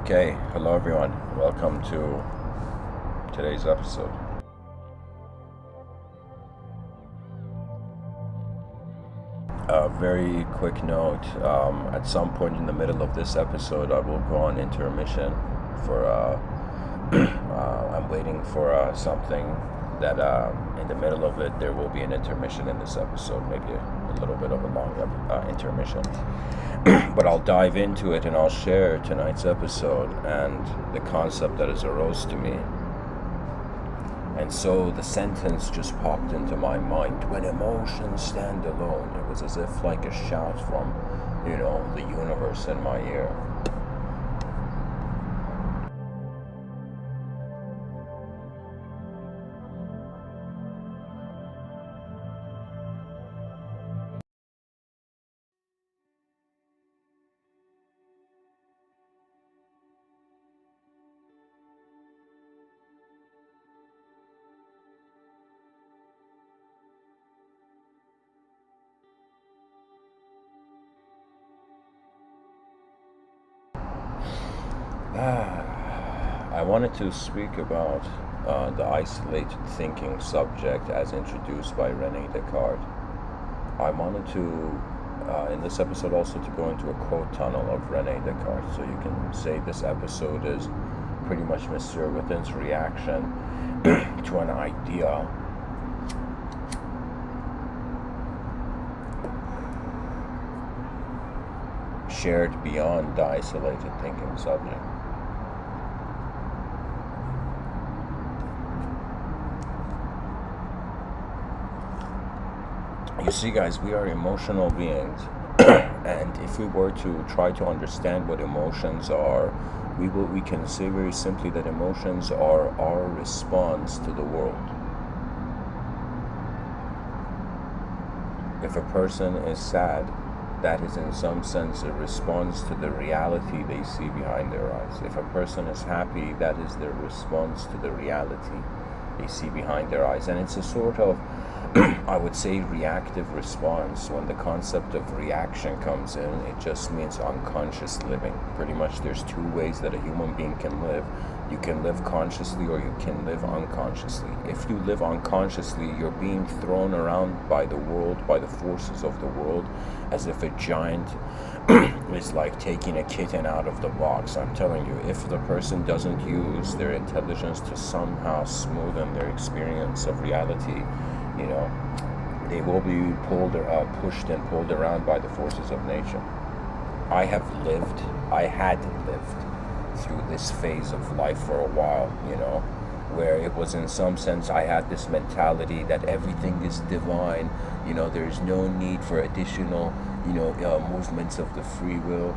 Okay, hello everyone. Welcome to today's episode. A very quick note, at some point in the middle of this episode I will go on intermission for, I'm waiting for something that in the middle of it there will be an intermission in this episode, maybe a little bit of a long intermission. But I'll dive into it and I'll share tonight's episode and the concept that has arose to me. And so the sentence just popped into my mind: when emotions stand alone. It was as if like a shout from, the universe in my ear. I wanted to speak about the isolated thinking subject as introduced by Rene Descartes. I wanted to, in this episode, also to go into a quote tunnel of Rene Descartes, so you can say this episode is pretty much Mr. Within's reaction to an idea shared beyond the isolated thinking subject. You see, guys, we are emotional beings, and if we were to try to understand what emotions are, we can say very simply that emotions are our response to the world. If a person is sad, that is in some sense a response to the reality they see behind their eyes. If a person is happy, that is their response to the reality they see behind their eyes. And it's a sort of, I would say, reactive response. When the concept of reaction comes in, it just means unconscious living. Pretty much there's two ways that a human being can live. You can live consciously or you can live unconsciously. If you live unconsciously, you're being thrown around by the world, by the forces of the world, as if a giant is like taking a kitten out of the box. I'm telling you, if the person doesn't use their intelligence to somehow smoothen their experience of reality, they will be pushed and pulled around by the forces of nature. I had lived through this phase of life for a while, where it was in some sense I had this mentality that everything is divine, there's no need for additional, movements of the free will.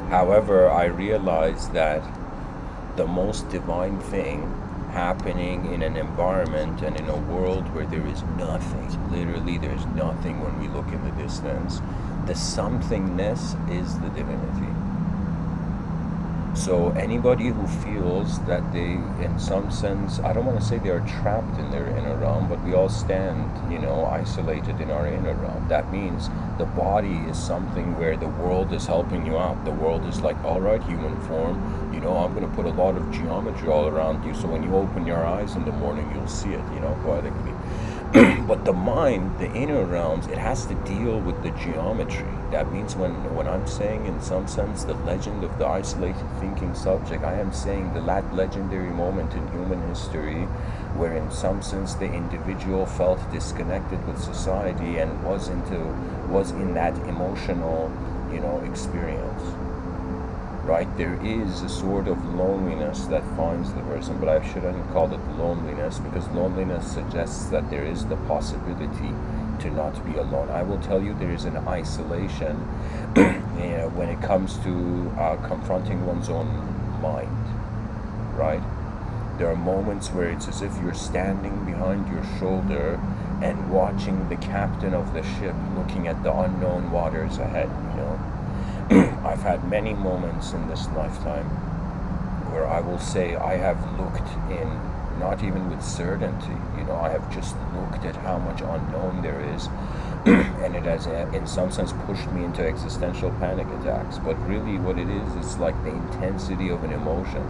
However, I realized that the most divine thing happening in an environment and in a world where there is nothing, literally there's nothing when we look in the distance, the somethingness is the divinity. So anybody who feels that they, in some sense, I don't want to say they are trapped in their inner realm, but we all stand, isolated in our inner realm. That means the body is something where the world is helping you out. The world is like, all right, human form, I'm going to put a lot of geometry all around you, so when you open your eyes in the morning, you'll see it, poetically. But the mind, the inner realms, it has to deal with the geometry. That means when I'm saying, in some sense, the legend of the isolated thinking subject, I am saying the legendary moment in human history where in some sense the individual felt disconnected with society and was in that emotional, experience. Right? There is a sort of loneliness that finds the person, but I shouldn't call it loneliness, because loneliness suggests that there is the possibility to not be alone. I will tell you, there is an isolation when it comes to confronting one's own mind, right? There are moments where it's as if you're standing behind your shoulder and watching the captain of the ship looking at the unknown waters ahead, I've had many moments in this lifetime where I will say I have looked in not even with certainty. I have just looked at how much unknown there is, and it has, in some sense, pushed me into existential panic attacks. But really, what it is, it's like the intensity of an emotion.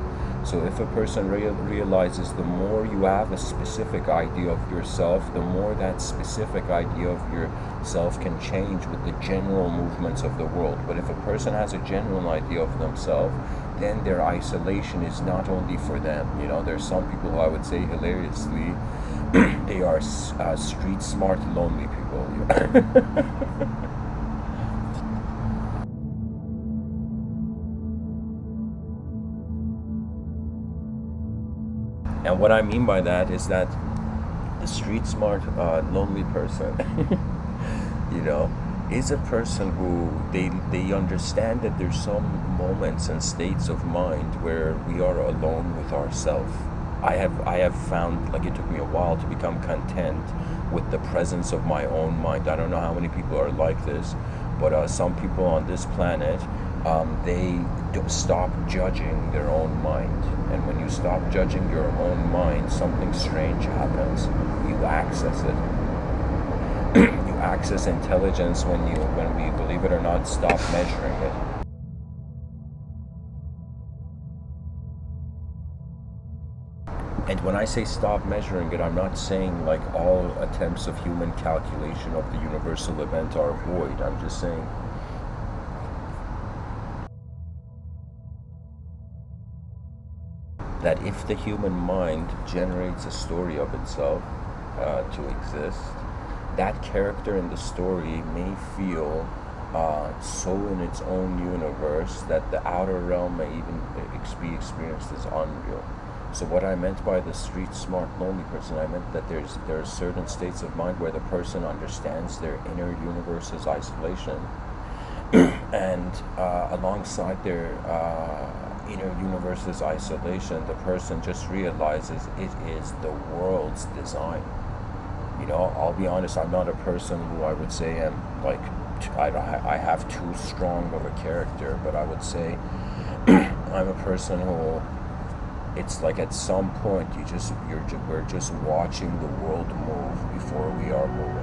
So if a person realizes the more you have a specific idea of yourself, the more that specific idea of yourself can change with the general movements of the world. But if a person has a general idea of themselves, then their isolation is not only for them. There's some people who I would say hilariously, they are street smart, lonely people. And what I mean by that is that the street smart, lonely person, is a person who they understand that there's some moments and states of mind where we are alone with ourselves. I have found, like, it took me a while to become content with the presence of my own mind. I don't know how many people are like this, but some people on this planet, they stop judging their own mind. And when you stop judging your own mind, something strange happens. You access it. You access intelligence when we, believe it or not, stop measuring it. And when I say stop measuring it, I'm not saying like all attempts of human calculation of the universal event are void. I'm just saying that if the human mind generates a story of itself to exist, that character in the story may feel so in its own universe that the outer realm may even be experienced as unreal. So what I meant by the street smart lonely person, I meant that there are certain states of mind where the person understands their inner universe's isolation, and alongside their inner universe's isolation, the person just realizes it is the world's design. I'll be honest, I'm not a person who I would say am like, I have too strong of a character, but I would say I'm a person who, it's like at some point we're just watching the world move before we are moving.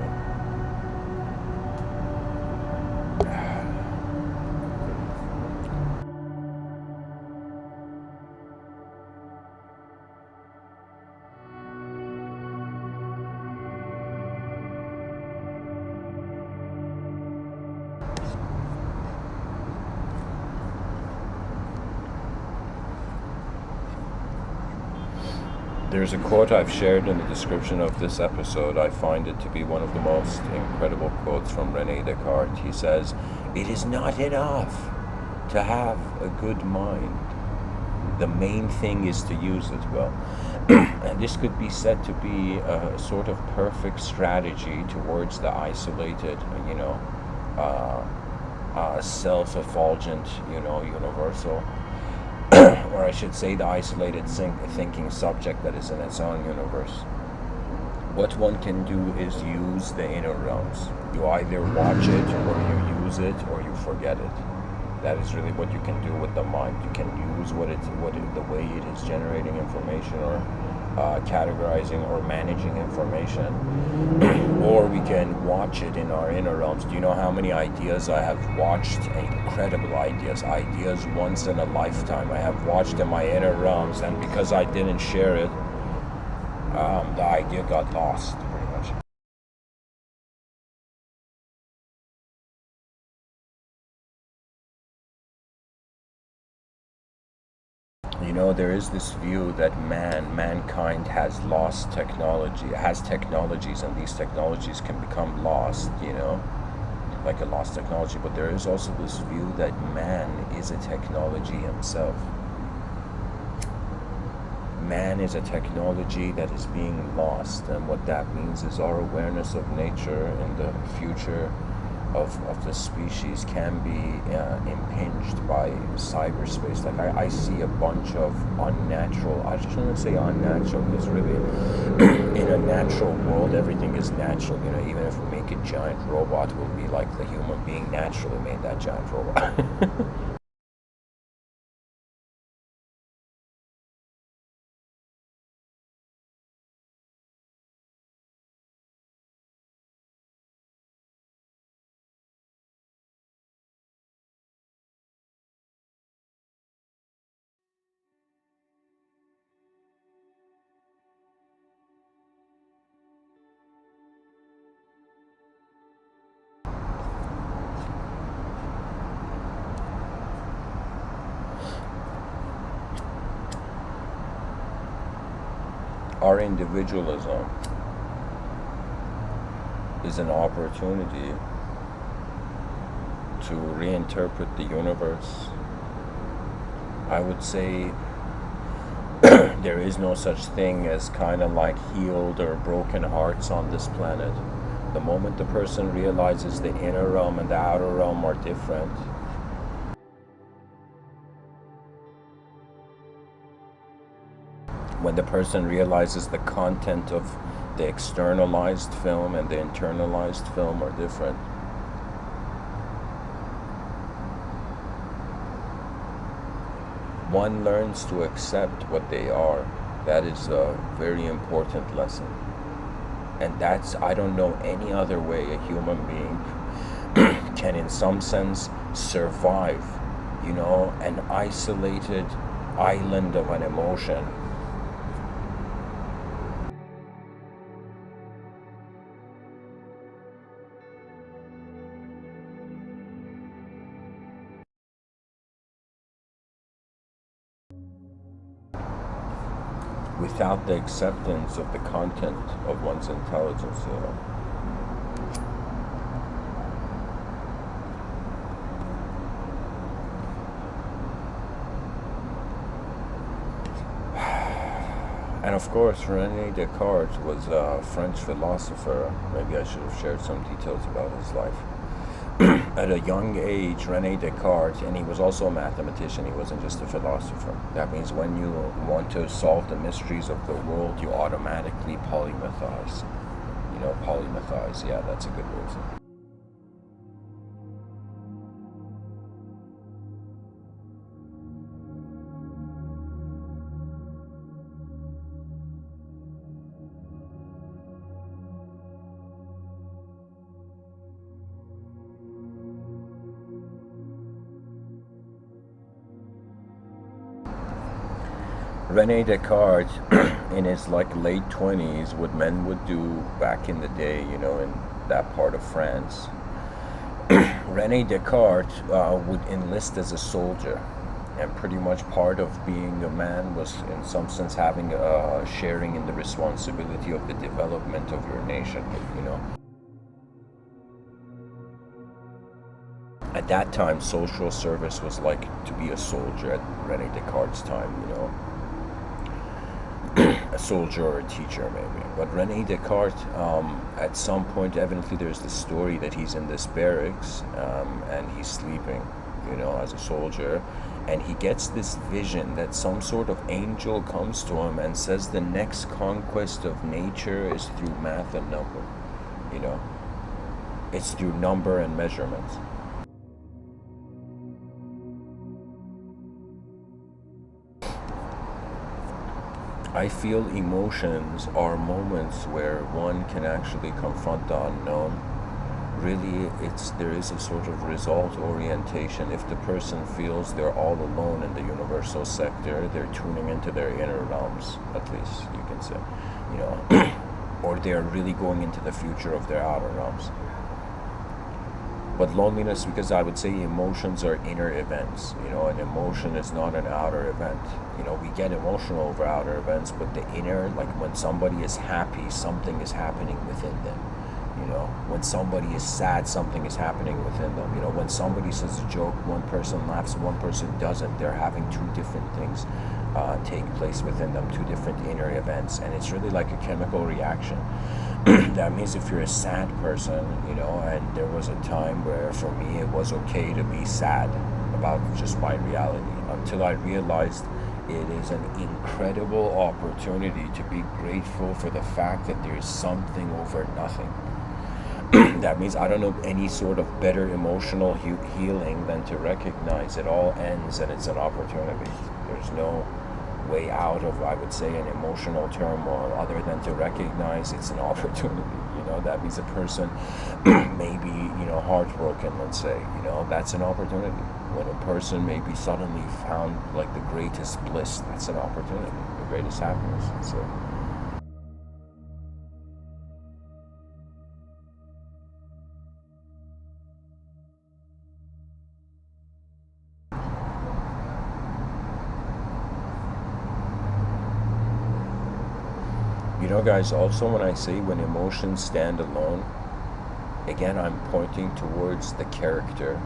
There's a quote I've shared in the description of this episode. I find it to be one of the most incredible quotes from Rene Descartes. He says, "It is not enough to have a good mind. The main thing is to use it well." And this could be said to be a sort of perfect strategy towards the isolated, self-effulgent, universal, or I should say the isolated thinking subject that is in its own universe. What one can do is use the inner realms. You either watch it, or you use it, or you forget it. That is really what you can do with the mind. You can use the way it is generating information, or categorizing or managing information, or we can watch it in our inner realms. Do you know how many ideas I have watched? Incredible ideas once in a lifetime. I have watched in my inner realms, and because I didn't share it, the idea got lost, pretty much. There is this view that mankind has lost technology, has technologies, and these technologies can become lost, like a lost technology. But there is also this view that man is a technology himself. Man is a technology that is being lost, and what that means is our awareness of nature in the future of the species can be impinged by cyberspace. Like I see a bunch of unnatural, I just want to say unnatural, because really in a natural world everything is natural. Even if we make a giant robot, we'll be like the human being naturally made that giant robot. our individualism is an opportunity to reinterpret the universe. I would say there is no such thing as kind of like healed or broken hearts on this planet. The moment the person realizes the inner realm and the outer realm are different, when the person realizes the content of the externalized film and the internalized film are different, one learns to accept what they are. That is a very important lesson. And that's, I don't know any other way a human being can in some sense survive, an isolated island of an emotion. Without the acceptance of the content of one's intelligence, And of course, Rene Descartes was a French philosopher. Maybe I should have shared some details about his life. At a young age, Rene Descartes, and he was also a mathematician, he wasn't just a philosopher. That means when you want to solve the mysteries of the world, you automatically polymathize. Polymathize, yeah, that's a good word. Rene Descartes, in his late 20s, what men would do back in the day, in that part of France, Rene Descartes would enlist as a soldier, and pretty much part of being a man was, in some sense, having a sharing in the responsibility of the development of your nation. At that time, social service was like to be a soldier at Rene Descartes' time. A soldier or a teacher maybe. But Rene Descartes, at some point, evidently there's this story that he's in this barracks and he's sleeping, as a soldier, and he gets this vision that some sort of angel comes to him and says the next conquest of nature is through math and number. It's through number and measurements. I feel emotions are moments where one can actually confront the unknown. Really, there is a sort of result orientation. If the person feels they're all alone in the universal sector, they're tuning into their inner realms, at least you can say, or they're really going into the future of their outer realms. But loneliness, because I would say emotions are inner events. An emotion is not an outer event. We get emotional over outer events, but the inner, like when somebody is happy, something is happening within them. When somebody is sad, something is happening within them. When somebody says a joke, one person laughs, one person doesn't. They're having two different things take place within them, two different inner events, and it's really like a chemical reaction. That means if you're a sad person, and there was a time where for me it was okay to be sad about just my reality, until I realized it is an incredible opportunity to be grateful for the fact that there is something over nothing. That means I don't know any sort of better emotional healing than to recognize it all ends and it's an opportunity. There's no way out of, I would say, an emotional turmoil other than to recognize it's an opportunity. That means a person may be, heartbroken, let's say, that's an opportunity. When a person may be suddenly found like the greatest bliss, that's an opportunity, the greatest happiness, let's say. Guys, also when I say when emotions stand alone, again, I'm pointing towards the character.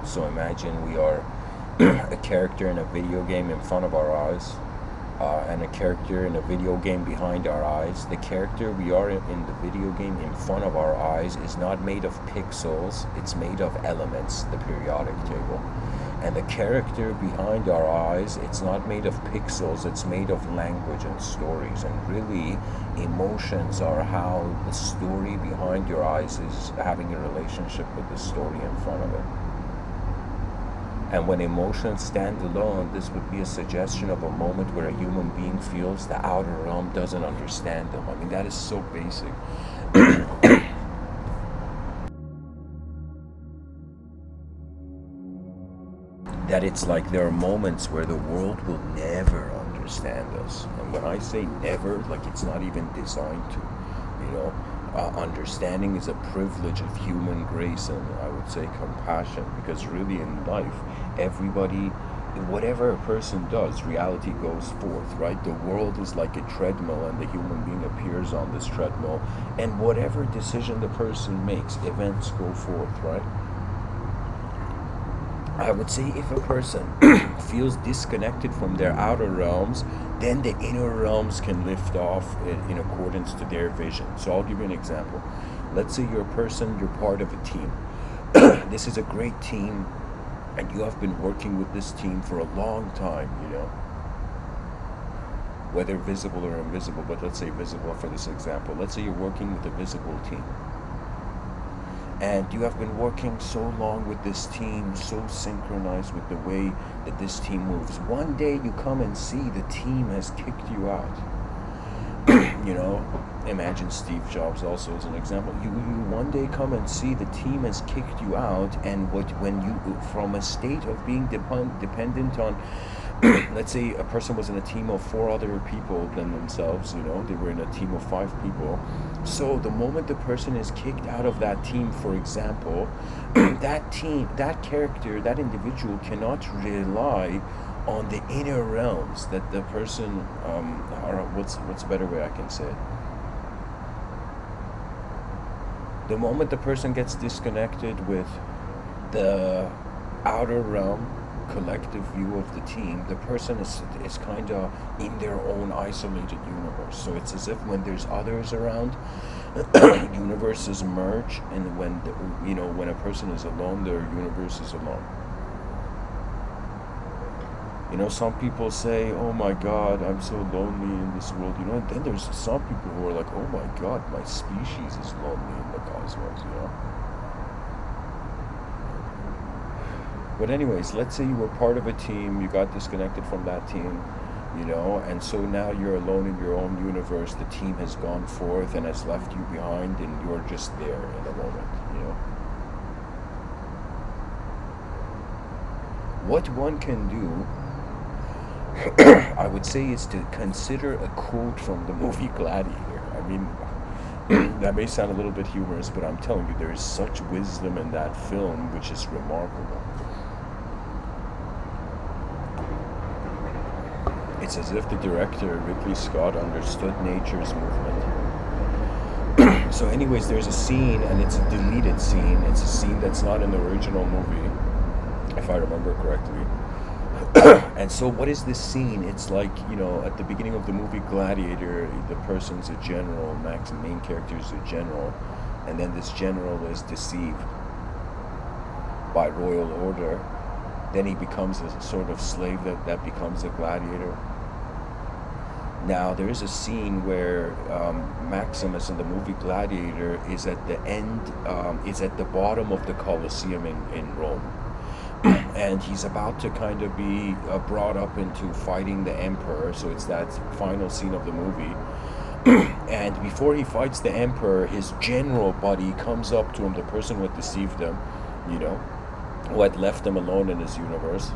So imagine we are a character in a video game in front of our eyes, and a character in a video game behind our eyes. The character we are in the video game in front of our eyes is not made of pixels, it's made of elements, the periodic table. And the character behind our eyes, it's not made of pixels, it's made of language and stories. And really, emotions are how the story behind your eyes is having a relationship with the story in front of it. And when emotions stand alone, this would be a suggestion of a moment where a human being feels the outer realm doesn't understand them. I mean, that is so basic. That it's like there are moments where the world will never understand us. And when I say never, like it's not even designed to, understanding is a privilege of human grace, and I would say compassion, because really in life, everybody, whatever a person does, reality goes forth, right? The world is like a treadmill, and the human being appears on this treadmill, and whatever decision the person makes, events go forth, right? I would say if a person feels disconnected from their outer realms, then the inner realms can lift off in accordance to their vision. So I'll give you an example. Let's say you're a person, you're part of a team. This is a great team, and you have been working with this team for a long time, whether visible or invisible, but let's say visible for this example. Let's say you're working with a visible team. And you have been working so long with this team, so synchronized with the way that this team moves. One day you come and see the team has kicked you out. Imagine Steve Jobs also as an example. You one day come and see the team has kicked you out, and when you, from a state of being dependent on, let's say a person was in a team of 4 other people than themselves, they were in a team of 5 people. So the moment the person is kicked out of that team, for example, that team, that character, that individual cannot rely on the inner realms that the person, or what's a better way I can say it? The moment the person gets disconnected with the outer realm, collective view of the team, the person is kind of in their own isolated universe. So it's as if when there's others around, universes merge, and when a person is alone, their universe is alone. Some people say, oh my God, I'm so lonely in this world, and then there's some people who are like, oh my God, my species is lonely in the cosmos, But anyways, let's say you were part of a team, you got disconnected from that team, and so now you're alone in your own universe, the team has gone forth and has left you behind, and you're just there in the moment, What one can do, I would say, is to consider a quote from the movie Gladiator. I mean, that may sound a little bit humorous, but I'm telling you, there is such wisdom in that film, which is remarkable. It's as if the director, Ridley Scott, understood nature's movement. So anyways, there's a scene, and it's a deleted scene. It's a scene that's not in the original movie, if I remember correctly. And so what is this scene? It's like, at the beginning of the movie Gladiator, the person's a general, Max, the main character is a general, and then this general is deceived by royal order. Then he becomes a sort of slave that becomes a gladiator. Now, there is a scene where Maximus in the movie Gladiator is at the end, is at the bottom of the Colosseum in Rome. And he's about to kind of be brought up into fighting the emperor. So it's that final scene of the movie. And before he fights the emperor, his general buddy comes up to him, the person who had deceived him, who had left him alone in his universe.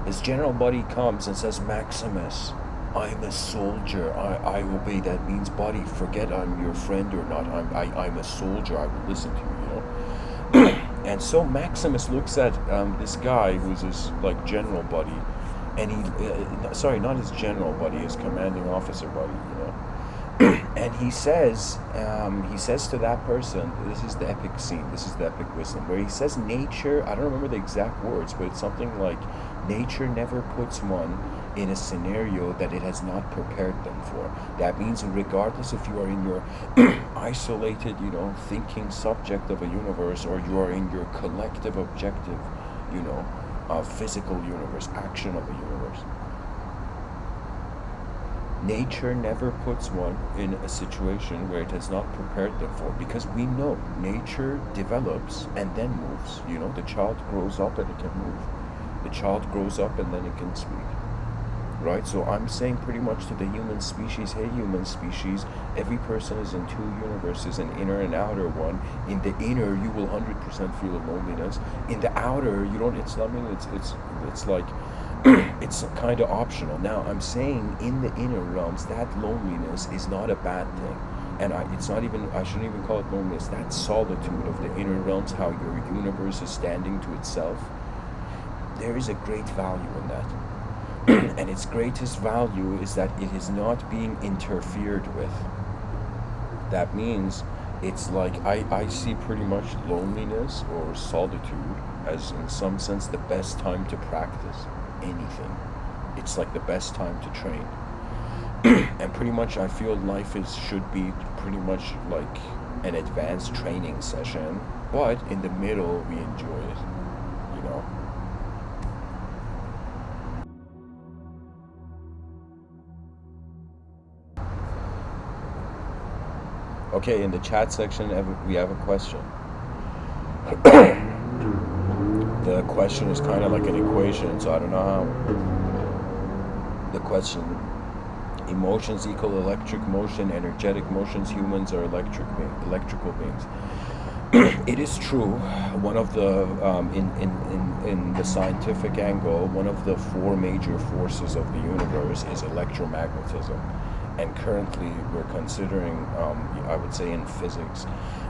His general buddy comes and says, Maximus, I'm a soldier. I obey. That means, buddy, forget I'm your friend or not. I'm a soldier. I will listen to you, And so Maximus looks at this guy who's his general buddy, and he, sorry, not his general buddy, his commanding officer buddy, And he says to that person, this is the epic scene, this is the epic wisdom, where he says nature, I don't remember the exact words, but it's something like, nature never puts one in a scenario that it has not prepared them for. That means regardless if you are in your isolated, thinking subject of a universe, or you are in your collective objective, physical universe, action of a universe. Nature never puts one in a situation where it has not prepared them for, because we know nature develops and then moves. The child grows up and it can move. The child grows up and then it can speak. Right? So I'm saying pretty much to the human species, hey human species, every person is in two universes, an inner and outer one. In the inner, you will 100% feel loneliness. In the outer, you don't, it's like, it's kind of optional. Now, I'm saying in the inner realms, that loneliness is not a bad thing. And I shouldn't even call it loneliness. That solitude of the inner realms, how your universe is standing to itself, there is a great value in that. And its greatest value is that it is not being interfered with. That means it's like, I see pretty much loneliness or solitude as, in some sense, the best time to practice anything. It's like the best time to train. And pretty much I feel life should be pretty much like an advanced training session, but in the middle we enjoy it, Okay, in the chat section we have a question. The question is kind of like an equation, so I don't know how. The question: emotions equal electric motion, energetic motions, humans are electrical beings. It is true. One of the in the scientific angle, one of the four major forces of the universe is electromagnetism. And currently we're considering, I would say in physics,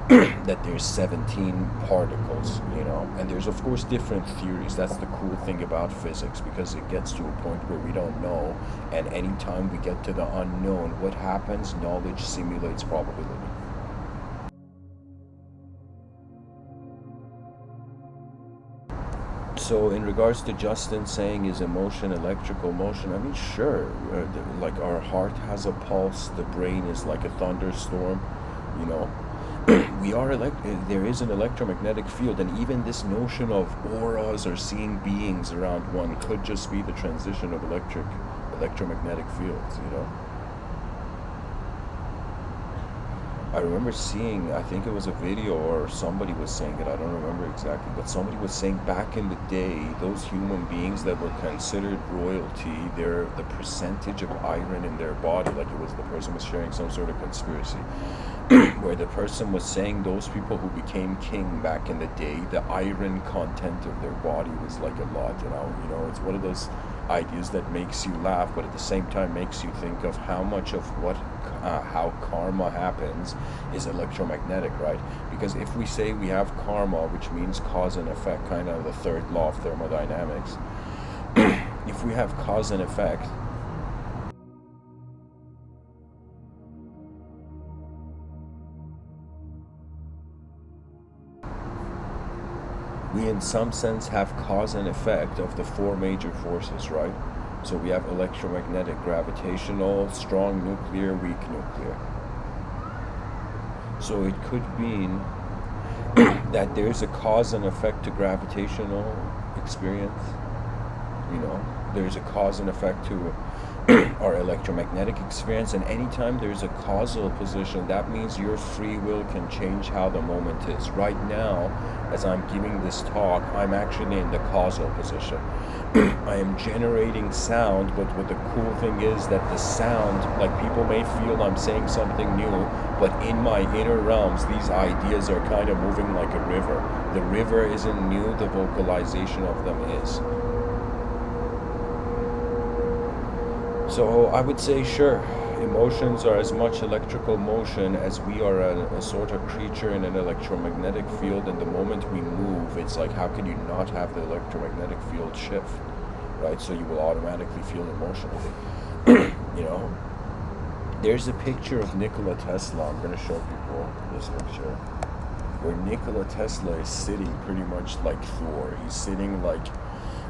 that there's 17 particles, and there's of course different theories. That's the cool thing about physics, because it gets to a point where we don't know, and anytime we get to the unknown, what happens? Knowledge simulates probability. So in regards to Justin saying, is emotion electrical motion? I mean, sure, like our heart has a pulse, the brain is like a thunderstorm, there is an electromagnetic field, and even this notion of auras or seeing beings around one could just be the transition of electromagnetic fields, I remember seeing, I think it was a video or somebody was saying it, I don't remember exactly, but somebody was saying back in the day, those human beings that were considered royalty, the percentage of iron in their body, like it was the person was sharing some sort of conspiracy, where the person was saying those people who became king back in the day, the iron content of their body was like a lot, it's one of those ideas that makes you laugh, but at the same time makes you think of how much of how karma happens is electromagnetic, right? Because if we say we have karma, which means cause and effect, kind of the third law of thermodynamics, if we have cause and effect, we in some sense have cause and effect of the four major forces, right? So we have electromagnetic, gravitational, strong nuclear, weak nuclear. So it could mean that there's a cause and effect to gravitational experience, there's a cause and effect to our electromagnetic experience, and anytime there's a causal position, that means your free will can change how the moment is. Right now, as I'm giving this talk, I'm actually in the causal position. I am generating sound, but what the cool thing is that the sound, like people may feel I'm saying something new, but in my inner realms, these ideas are kind of moving like a river. The river isn't new, the vocalization of them is. So I would say, sure, emotions are as much electrical motion as we are a sort of creature in an electromagnetic field, and the moment we move, it's like, how can you not have the electromagnetic field shift, right? So you will automatically feel emotional, There's a picture of Nikola Tesla. I'm going to show people this picture where Nikola Tesla is sitting pretty much like Thor. He's sitting like,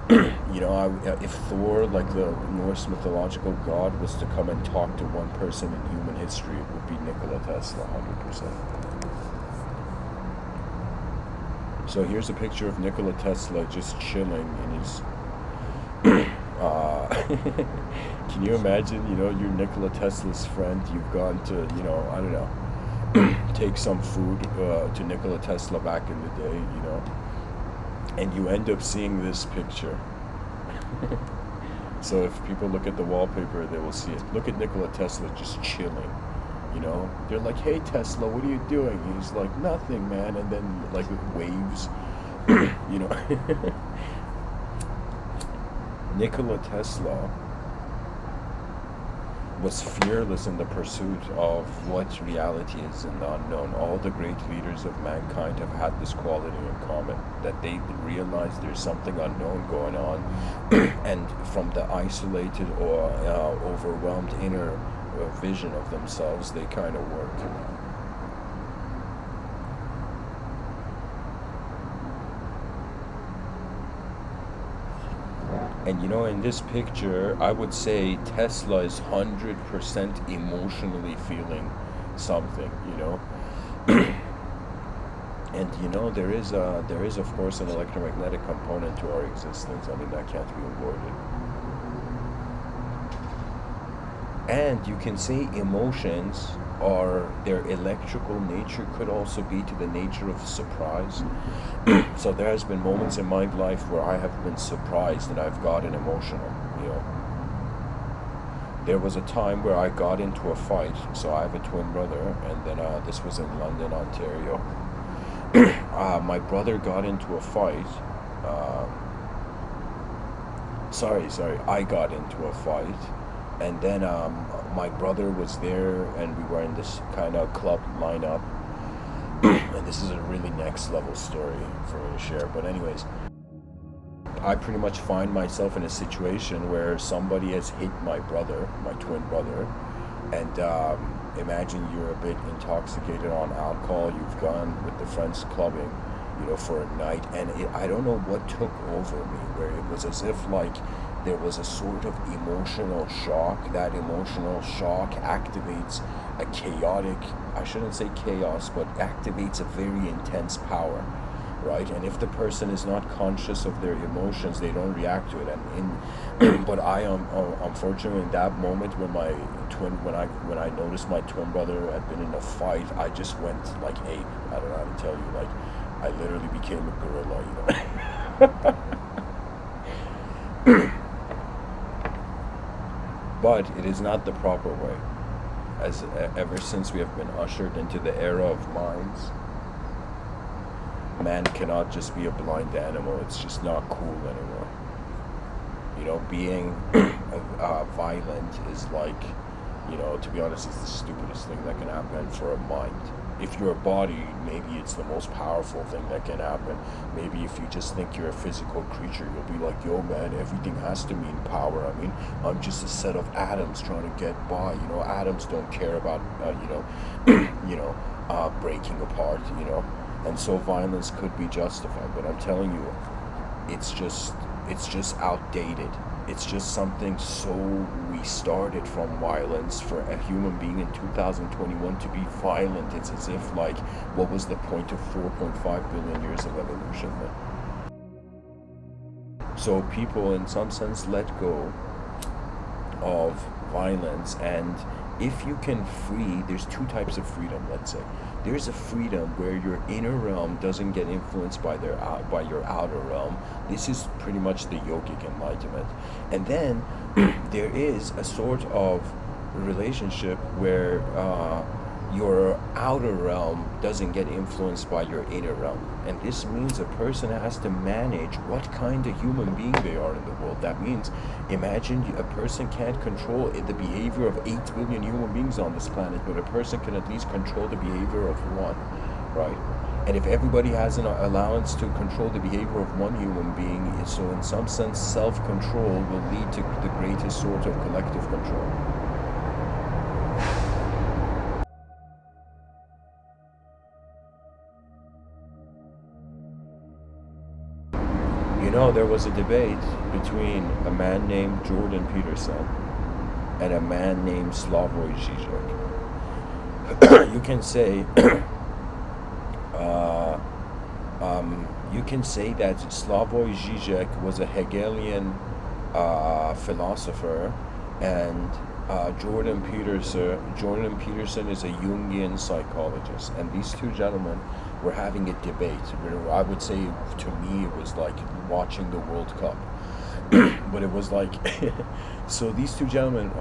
if Thor, like the Norse mythological god, was to come and talk to one person in human history, it would be Nikola Tesla, 100%. So here's a picture of Nikola Tesla just chilling in his... Can you imagine, you're Nikola Tesla's friend, you've gone to, I don't know, take some food to Nikola Tesla back in the day, and you end up seeing this picture. So if people look at the wallpaper, they will see it. Look at Nikola Tesla just chilling, They're like, hey Tesla, what are you doing? He's like, nothing, man, and then like waves, Nikola Tesla was fearless in the pursuit of what reality is in the unknown. All the great leaders of mankind have had this quality in common, that they realize there's something unknown going on, and from the isolated or overwhelmed inner vision of themselves, they kind of work. And in this picture, I would say Tesla is 100% emotionally feeling something, And there is of course an electromagnetic component to our existence. I mean, that can't be avoided. And you can say emotions or their electrical nature could also be to the nature of surprise. So there has been moments in my life where I have been surprised and I've gotten emotional, There was a time where I got into a fight. So I have a twin brother, and then this was in London, Ontario. My brother got into a fight. I got into a fight. And then my brother was there, and we were in this kind of club lineup. And this is a really next level story for me to share. But anyways, I pretty much find myself in a situation where somebody has hit my brother, my twin brother. And imagine you're a bit intoxicated on alcohol. You've gone with the friends clubbing, for a night. And I don't know what took over me, where it was as if like there was a sort of emotional shock. That emotional shock activates a chaotic, I shouldn't say chaos, but activates a very intense power, right? And if the person is not conscious of their emotions, they don't react to it. But I am unfortunately in that moment when when I noticed my twin brother had been in a fight, I just went like ape. I don't know how to tell you, like I literally became a gorilla, But it is not the proper way, as ever since we have been ushered into the era of minds, man cannot just be a blind animal. It's just not cool anymore. Being violent is like, to be honest, it's the stupidest thing that can happen for a mind. If you're a body, maybe it's the most powerful thing that can happen. Maybe if you just think you're a physical creature, you'll be like, yo man, everything has to mean power. I mean, I'm just a set of atoms trying to get by. Atoms don't care about, breaking apart, And so violence could be justified. But I'm telling you, it's just outdated. It's just something so we started from violence. For a human being in 2021 to be violent, it's as if like, what was the point of 4.5 billion years of evolution then? So people in some sense let go of violence, and if you can free, there's two types of freedom, let's say. There's a freedom where your inner realm doesn't get influenced by your outer realm. This is pretty much the yogic enlightenment. And then there is a sort of relationship where your outer realm doesn't get influenced by your inner realm. And this means a person has to manage what kind of human being they are in the world. That means, imagine a person can't control the behavior of 8 billion human beings on this planet, but a person can at least control the behavior of one, right? And if everybody has an allowance to control the behavior of one human being, so in some sense, self-control will lead to the greatest sort of collective control. There was a debate between a man named Jordan Peterson and a man named Slavoj Žižek. You can say, uh, you can say that Slavoj Žižek was a Hegelian philosopher, and Jordan Peterson is a Jungian psychologist, and these two gentlemen were having a debate. I would say, to me, it was like watching the World Cup. But it was like, so these two gentlemen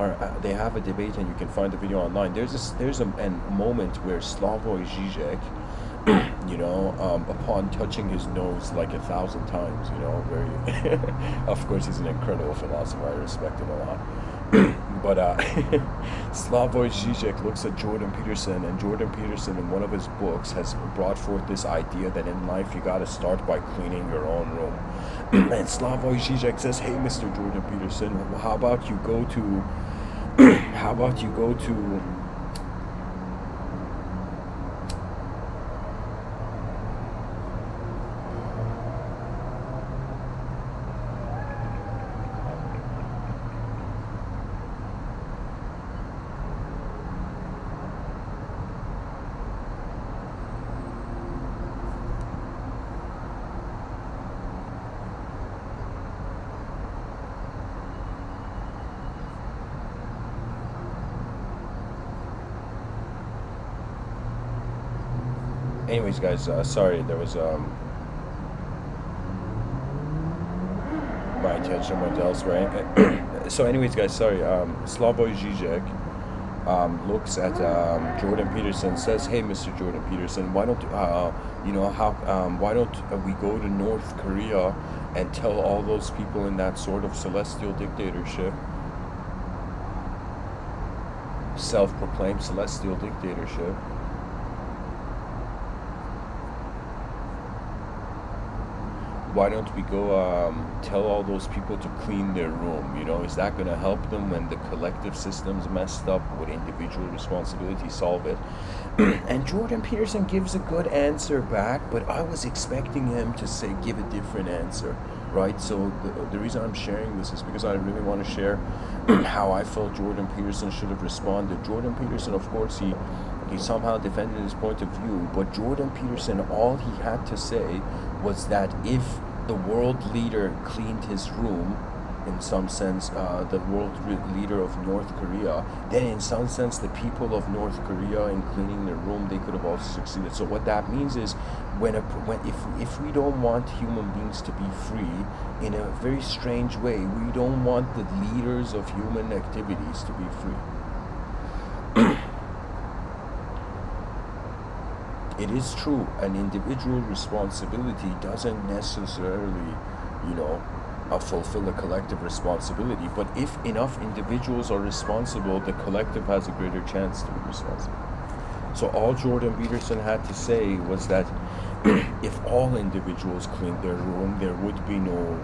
they have a debate, and you can find the video online. There's a moment where Slavoj Žižek, upon touching his nose like 1,000 times, very, of course, he's an incredible philosopher. I respect him a lot. But Slavoj Žižek looks at Jordan Peterson, and Jordan Peterson, in one of his books, has brought forth this idea that in life you got to start by cleaning your own room. And Slavoj Žižek says, "Hey, Mr. Jordan Peterson, how about you go to Anyways, guys, sorry, there was my attention went elsewhere. So, anyways, guys, sorry. Slavoj Žižek looks at Jordan Peterson, says, "Hey, Mr. Jordan Peterson, why don't why don't we go to North Korea and tell all those people in that sort of celestial dictatorship, self-proclaimed celestial dictatorship?" Why don't we go tell all those people to clean their room? Is that going to help them when the collective system's messed up? Would individual responsibility solve it? And Jordan Peterson gives a good answer back, but I was expecting him to give a different answer, right? So the reason I'm sharing this is because I really want to share how I felt Jordan Peterson should have responded. Jordan Peterson, of course, he somehow defended his point of view, but Jordan Peterson, all he had to say was that if the world leader cleaned his room, in some sense, the world leader of North Korea, then in some sense the people of North Korea, in cleaning their room, they could have also succeeded. So what that means is, if we don't want human beings to be free, in a very strange way, we don't want the leaders of human activities to be free. It is true, an individual responsibility doesn't necessarily, fulfill a collective responsibility. But if enough individuals are responsible, the collective has a greater chance to be responsible. So all Jordan Peterson had to say was that if all individuals cleaned their room, there would be no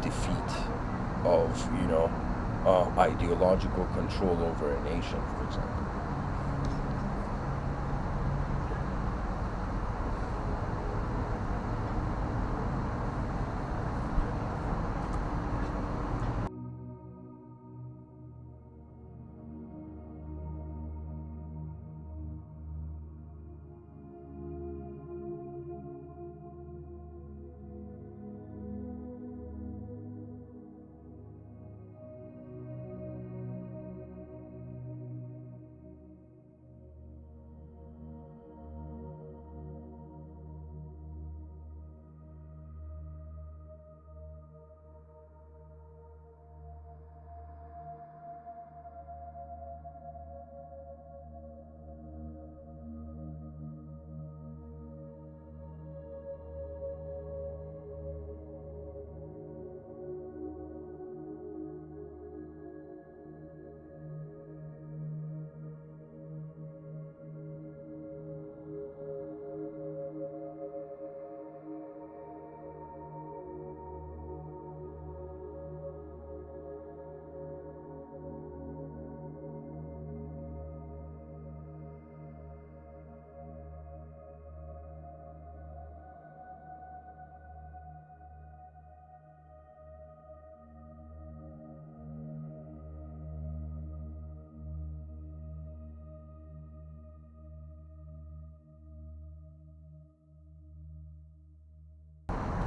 defeat of ideological control over a nation, for example.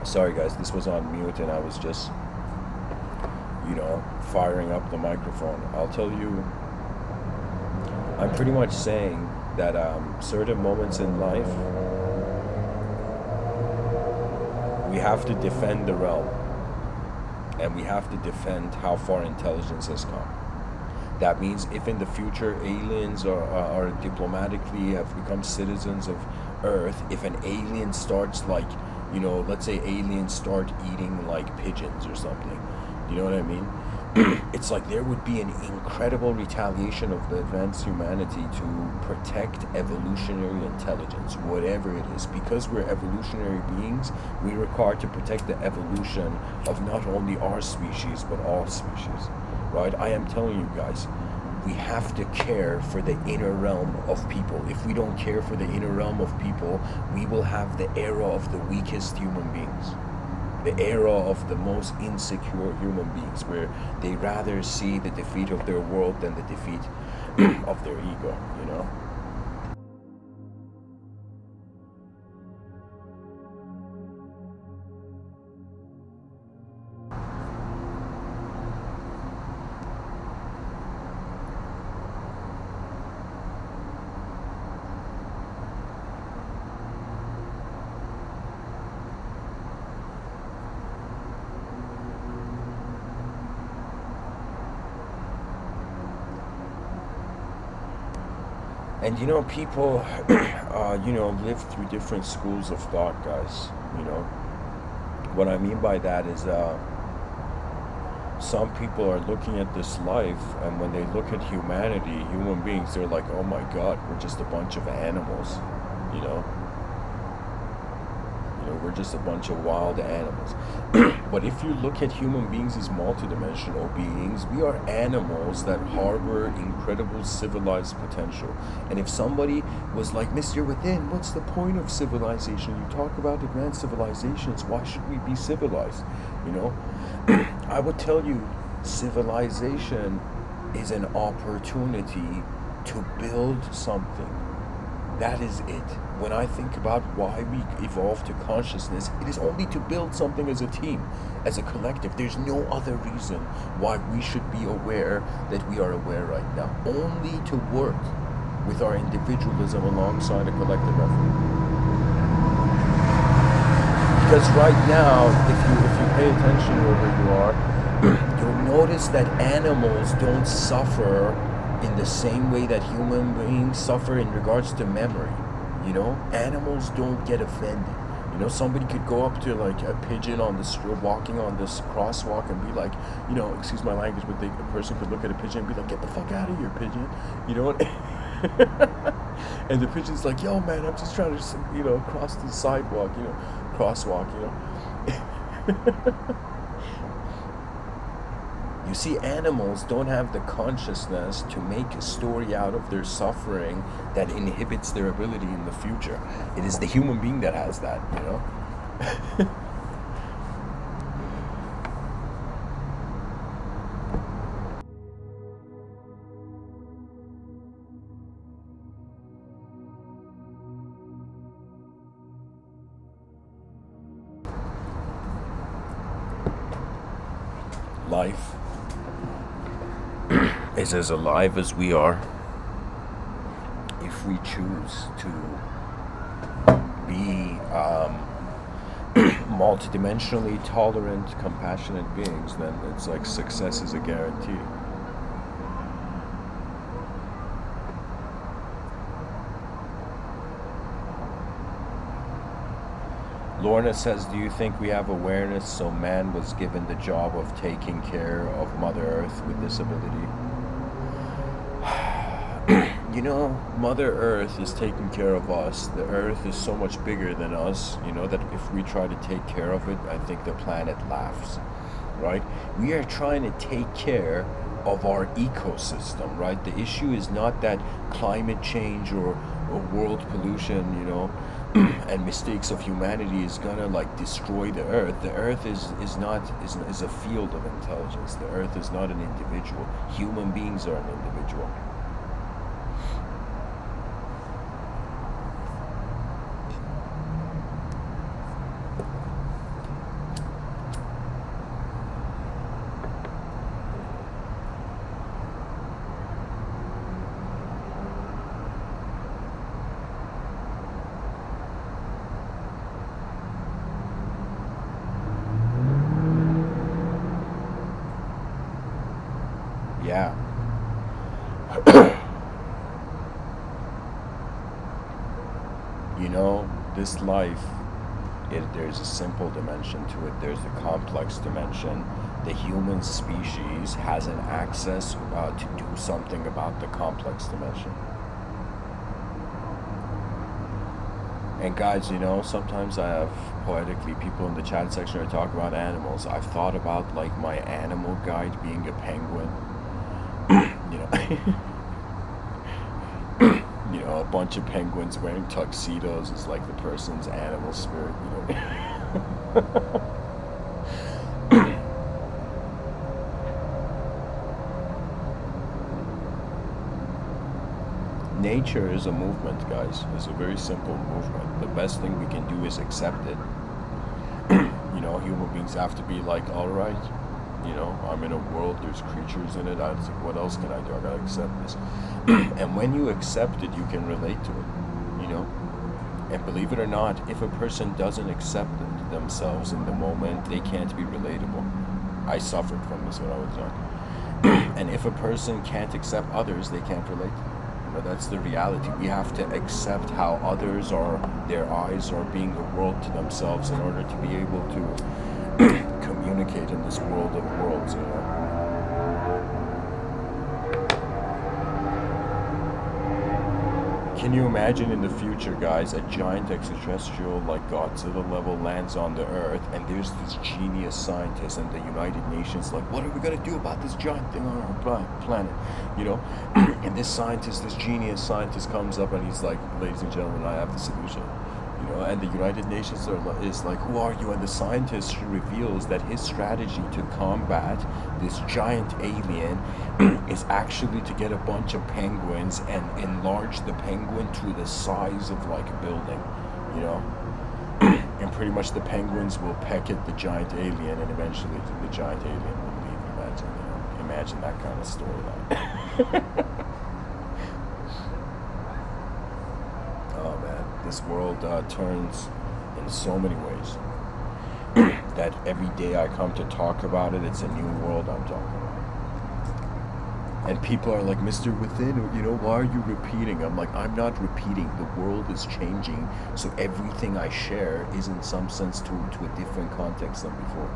Sorry guys, this was on mute and I was just, firing up the microphone. I'll tell you, I'm pretty much saying that certain moments in life, we have to defend the realm, and we have to defend how far intelligence has come. That means if in the future aliens are diplomatically have become citizens of Earth, if an alien starts let's say aliens start eating like pigeons or something, you know what I mean? It's like there would be an incredible retaliation of the advanced humanity to protect evolutionary intelligence, whatever it is. Because we're evolutionary beings, we're required to protect the evolution of not only our species, but all species, right? I am telling you guys, we have to care for the inner realm of people. If we don't care for the inner realm of people, we will have the era of the weakest human beings. The era of the most insecure human beings, where they rather see the defeat of their world than the defeat of their ego, And people, live through different schools of thought, guys. What I mean by that is, some people are looking at this life, and when they look at humanity, human beings, they're like, oh my God, we're just a bunch of animals, we're just a bunch of wild animals. But if you look at human beings as multidimensional beings, we are animals that harbor incredible civilized potential. And if somebody was like, Mr.Within, what's the point of civilization? You talk about advanced civilizations, why should we be civilized? I would tell you, civilization is an opportunity to build something. That is it. When I think about why we evolved to consciousness, it is only to build something as a team, as a collective. There's no other reason why we should be aware that we are aware right now. Only to work with our individualism alongside a collective effort. Because right now, if you pay attention wherever you are, you'll notice that animals don't suffer in the same way that human beings suffer in regards to memory. Animals don't get offended. Somebody could go up to like a pigeon on the street, walking on this crosswalk, and be like, excuse my language, but a person could look at a pigeon and be like, get the fuck out of here, pigeon. And the pigeon's like, yo man, I'm just trying to, cross the sidewalk, crosswalk, You see, animals don't have the consciousness to make a story out of their suffering that inhibits their ability in the future. It is the human being that has that, Life is as alive as we are if we choose to be multidimensionally tolerant, compassionate beings. Then it's like success is a guarantee. Lorna says, do you think we have awareness, so man was given the job of taking care of Mother Earth with this ability? Mother Earth is taking care of us. The Earth is so much bigger than us, that if we try to take care of it, I think the planet laughs, right? We are trying to take care of our ecosystem, right? The issue is not that climate change or world pollution, and mistakes of humanity is gonna destroy the Earth. The Earth is a field of intelligence. The Earth is not an individual. Human beings are an individual. yeah. You know, this life, there's a simple dimension to it, there's a complex dimension. The human species has an access to do something about the complex dimension. And guys, you know, sometimes I have poetically people in the chat section are talking about animals. I've thought about like my animal guide being a penguin. You know, you know, a bunch of penguins wearing tuxedos is like the person's animal spirit. You know. Nature is a movement, guys. It's a very simple movement. The best thing we can do is accept it. You know, human beings have to be like, all right, you know, I'm in a world, there's creatures in it. I was like, what else can I do? I gotta accept this. And when you accept it, you can relate to it, you know. And believe it or not, if a person doesn't accept themselves in the moment, they can't be relatable. I suffered from this when I was young. And if a person can't accept others, they can't relate to them. But that's the reality. We have to accept how others are, their eyes are being a world to themselves in order to be able to communicate in this world of worlds, you know. Can you imagine in the future, guys, a giant extraterrestrial like Godzilla level lands on the Earth, and there's this genius scientist and the United Nations like, what are we going to do about this giant thing on our planet, you know? And this scientist, this genius scientist comes up and he's like, ladies and gentlemen, I have the solution. You know, and the United Nations is like, who are you? And the scientist reveals that his strategy to combat this giant alien is actually to get a bunch of penguins and enlarge the penguin to the size of like a building, you know. And pretty much the penguins will peck at the giant alien, and eventually the giant alien will leave. Imagine that kind of storyline. Oh man, this world turns in so many ways that every day I come to talk about it, it's a new world I'm talking about. And people are like, Mr.Within, you know, why are you repeating? I'm like, I'm not repeating. The world is changing, so everything I share is in some sense to a different context than before.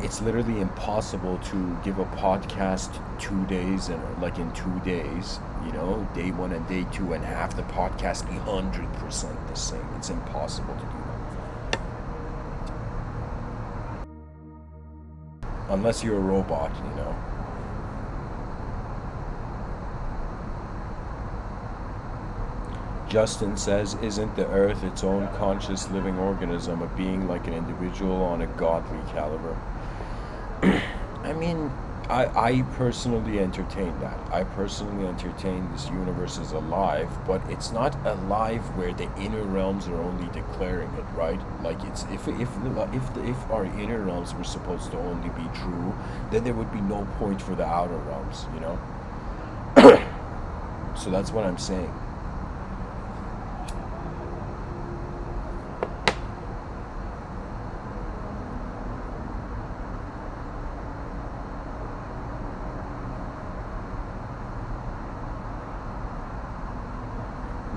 It's literally impossible to give a podcast 2 days and like in 2 days, you know, day 1 and day 2, and have the podcast be 100% the same. It's impossible to do that. Unless you're a robot, you know. Justin says, isn't the Earth its own conscious living organism, a being like an individual on a godly caliber? I mean, I personally entertain that. I personally entertain this universe is alive, but it's not alive where the inner realms are only declaring it, right? Like it's if our inner realms were supposed to only be true, then there would be no point for the outer realms, you know? So that's what I'm saying.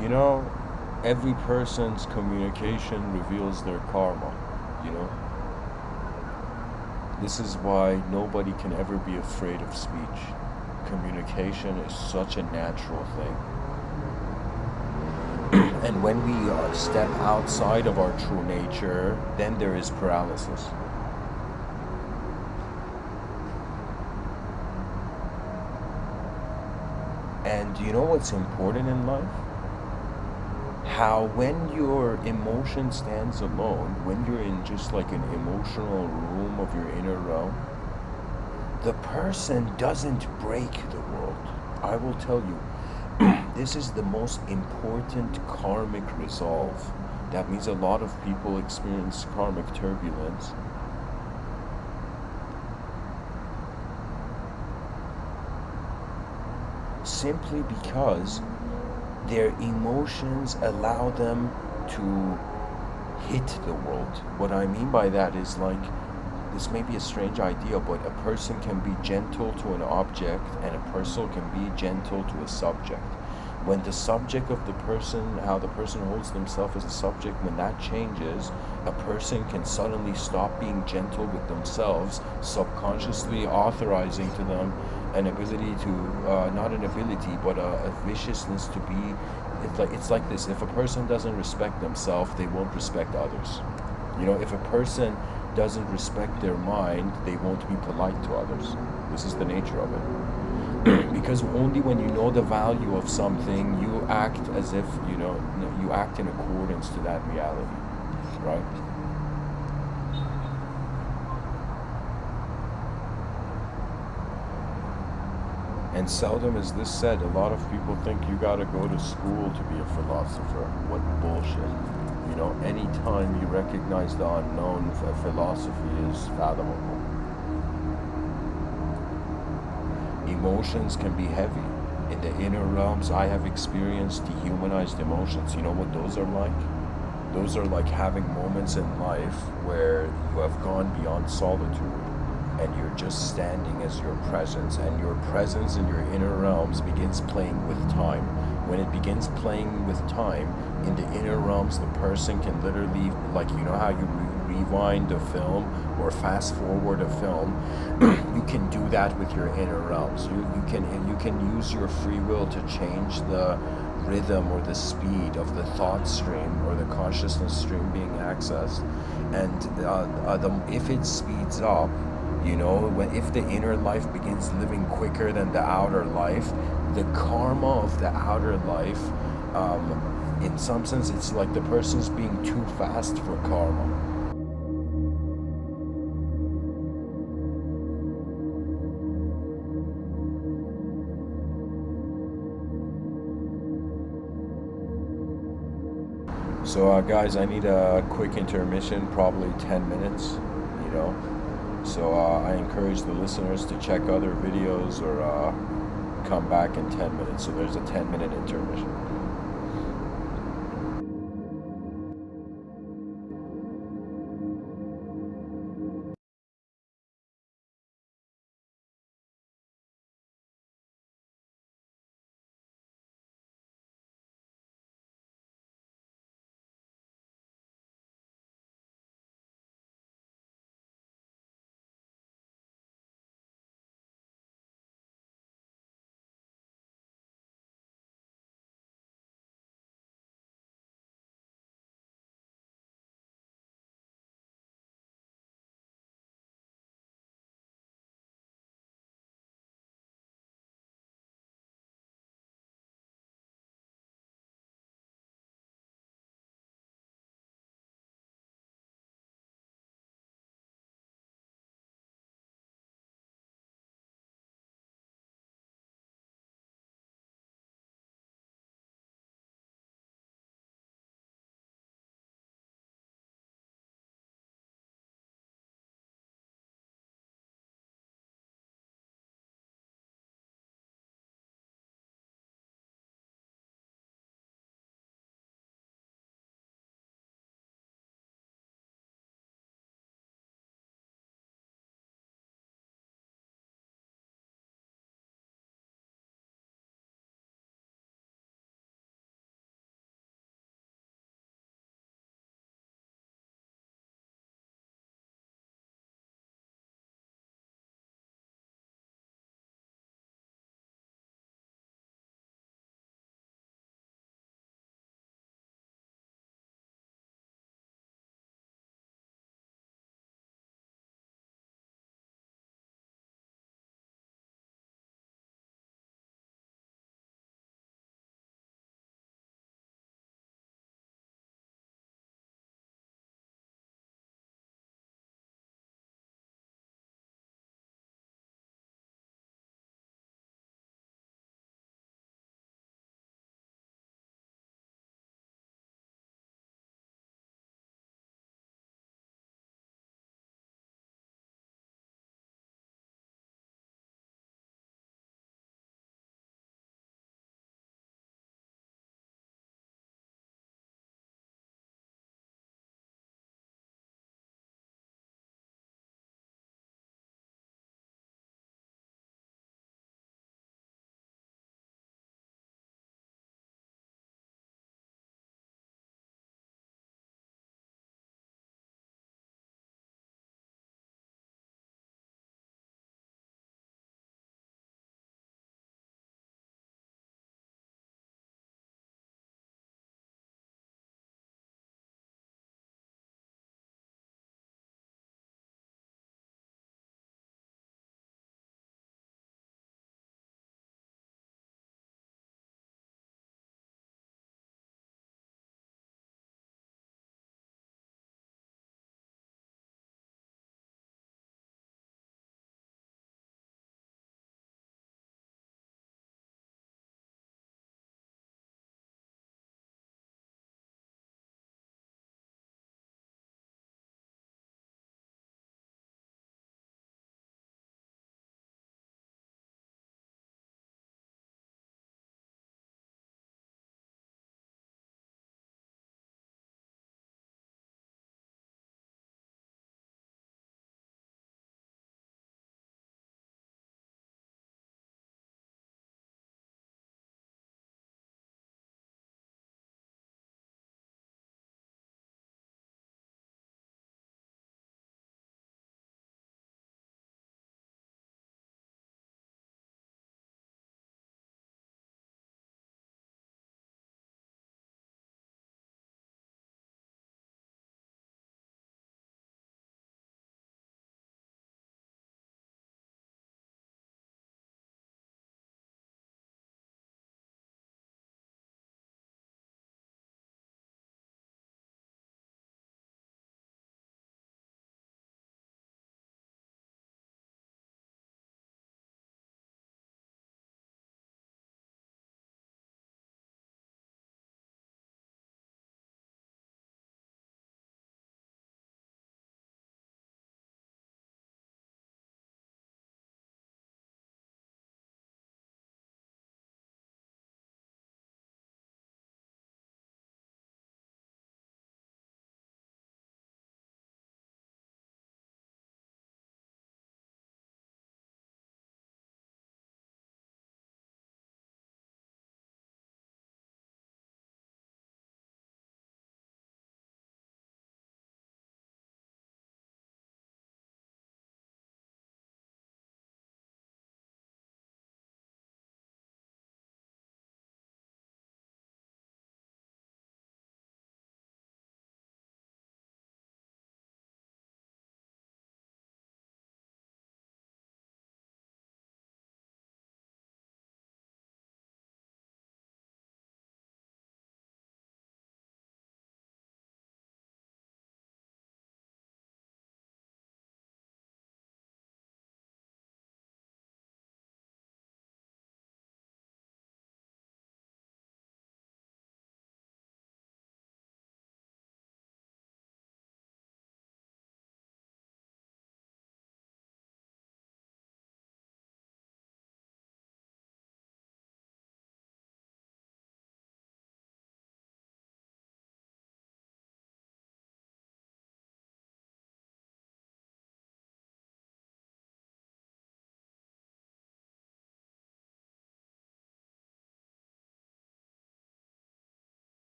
You know, every person's communication reveals their karma, you know? This is why nobody can ever be afraid of speech. Communication is such a natural thing. And when we step outside of our true nature, then there is paralysis. And do you know what's important in life? How when your emotion stands alone, when you're in just like an emotional room of your inner realm, the person doesn't break the world. I will tell you, this is the most important karmic resolve. That means a lot of people experience karmic turbulence. Simply because their emotions allow them to hit the world. What I mean by that is like this may be a strange idea, but a person can be gentle to an object and a person can be gentle to a subject. When the subject of the person, how the person holds themselves as a subject, when that changes, a person can suddenly stop being gentle with themselves, subconsciously authorizing to them an ability to, not an ability, but a viciousness to be. It's like this: if a person doesn't respect themselves, they won't respect others. If a person doesn't respect their mind, they won't be polite to others. This is the nature of it. Because only when you know the value of something, you act as if, you act in accordance to that reality, right? And seldom is this said. A lot of people think you gotta go to school to be a philosopher. What bullshit. Anytime you recognize the unknown, philosophy is fathomable. Emotions can be heavy. In the inner realms, I have experienced dehumanized emotions. You know what those are like? Those are like having moments in life where you have gone beyond solitude and you're just standing as your presence, and your presence in your inner realms begins playing with time. When it begins playing with time in the inner realms, the person can literally, like, how you rewind a film or fast forward a film, you can do that with your inner realms. You can use your free will to change the rhythm or the speed of the thought stream or the consciousness stream being accessed. And if it speeds up, if the inner life begins living quicker than the outer life, the karma of the outer life, in some sense, it's like the person's being too fast for karma. So, guys, I need a quick intermission, probably 10 minutes, So I encourage the listeners to check other videos or come back in 10 minutes. So there's a 10-minute intermission.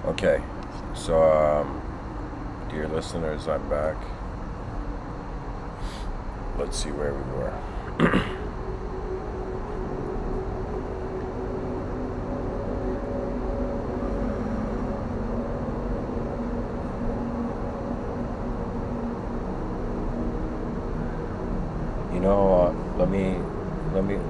Okay, so dear listeners, I'm back. Let's see where we were.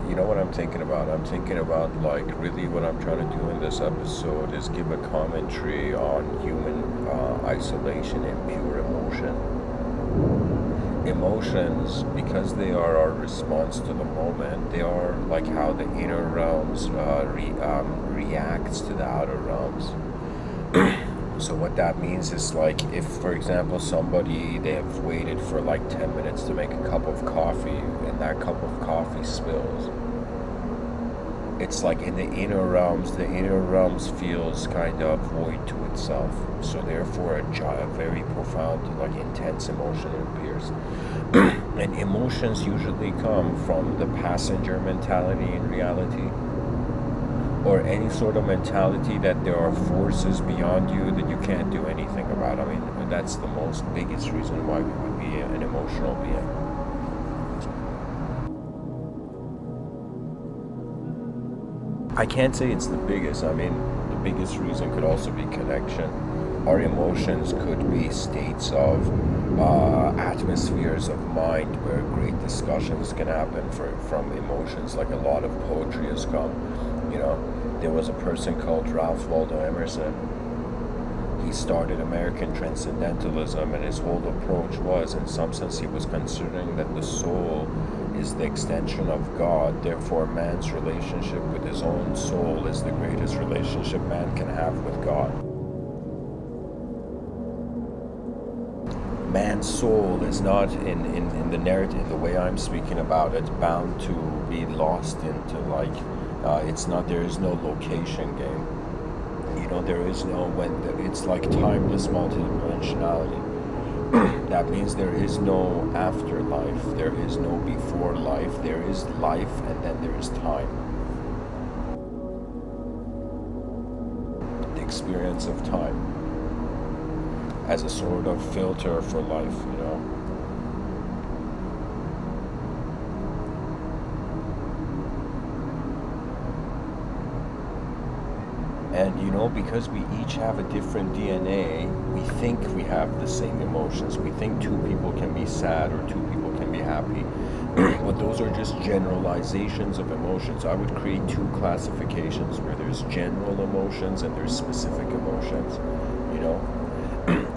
You know what I'm thinking about? I'm thinking about, like, really what I'm trying to do in this episode is give a commentary on human isolation and pure emotion. Emotions, because they are our response to the moment, they are like how the inner realms reacts to the outer realms. So what that means is, like, if, for example, they have waited for like 10 minutes to make a cup of coffee, and that cup of coffee spills, it's like in the inner realms feels kind of void to itself. So therefore a very profound, like, intense emotion appears. And emotions usually come from the passenger mentality in reality, or any sort of mentality that there are forces beyond you that you can't do anything about. I mean, that's the biggest reason why we would be an emotional being. I can't say it's the biggest. I mean, the biggest reason could also be connection. Our emotions could be states of atmospheres of mind where great discussions can happen from emotions. Like, a lot of poetry has come. There was a person called Ralph Waldo Emerson. He started American Transcendentalism, and his whole approach was, in some sense, he was considering that the soul is the extension of God. Therefore, man's relationship with his own soul is the greatest relationship man can have with God. Man's soul is not, in the narrative, the way I'm speaking about it, bound to be lost into, like, there is no location game. There is no, it's like timeless multidimensionality. That means there is no afterlife, there is no before life, there is life, and then there is time. The experience of time as a sort of filter for life, And because we each have a different DNA, we think we have the same emotions. We think two people can be sad or two people can be happy. But those are just generalizations of emotions. I would create two classifications where there's general emotions and there's specific emotions,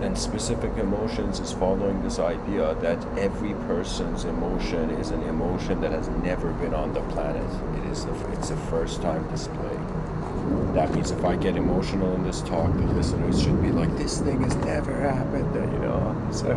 And specific emotions is following this idea that every person's emotion is an emotion that has never been on the planet. It's a first time display. That means if I get emotional in this talk, the listeners should be like, this thing has never happened, So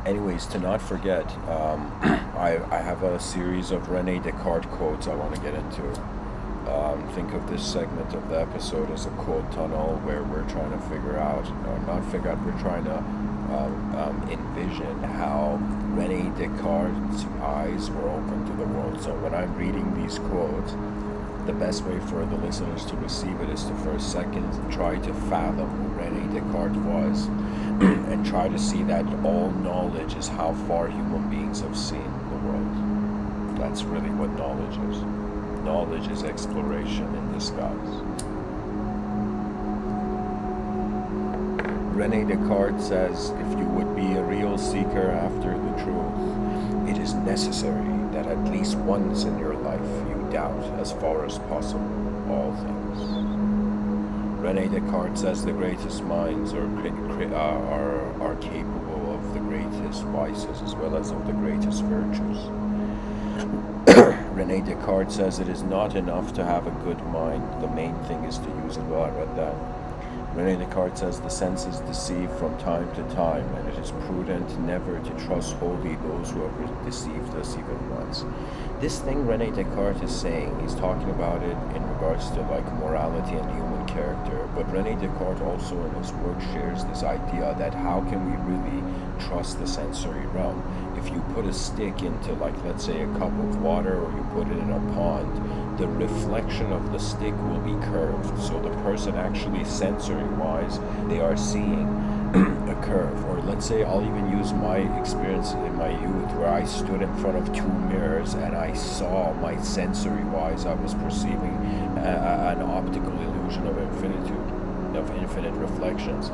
anyways, to not forget, I have a series of Rene Descartes quotes I want to get into. Think of this segment of the episode as a quote tunnel where we're trying to we're trying to envision how Rene Descartes' eyes were open to the world. So when I'm reading these quotes, the best way for the listeners to receive it is to, for a second, try to fathom who Rene Descartes was and try to see that all knowledge is how far human beings have seen the world. That's really what knowledge is. Knowledge is exploration in disguise. Rene Descartes says, if you would be a real seeker after the truth, it is necessary that at least once in your life you doubt as far as possible all things. Rene Descartes says the greatest minds are capable of the greatest vices as well as of the greatest virtues. Rene Descartes says it is not enough to have a good mind, the main thing is to use it well. I read that. Rene Descartes says the senses deceive from time to time, and it is prudent never to trust wholly those who have deceived us even once. This thing Rene Descartes is saying, he's talking about it in regards to, like, morality and human character, but Rene Descartes also in his work shares this idea that how can we really trust the sensory realm? If you put a stick into, like, let's say a cup of water, or you put it in a pond, the reflection of the stick will be curved. So the person actually sensory wise, they are seeing a curve. Or let's say I'll even use my experience in my youth where I stood in front of two mirrors and I saw, my sensory wise, I was perceiving an optical illusion of infinitude, of infinite reflections.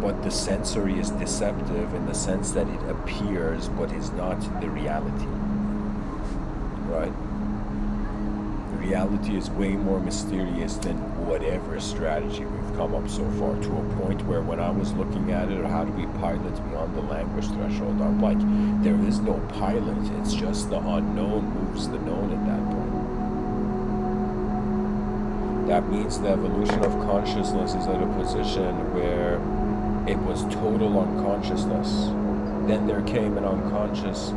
But the sensory is deceptive in the sense that it appears but is not the reality, right? Reality is way more mysterious than whatever strategy we've come up so far, to a point where when I was looking at it, or how do we pilot beyond the language threshold, I'm like, there is no pilot, it's just the unknown moves the known at that point. That means the evolution of consciousness is at a position where it was total unconsciousness. Then there came an unconscious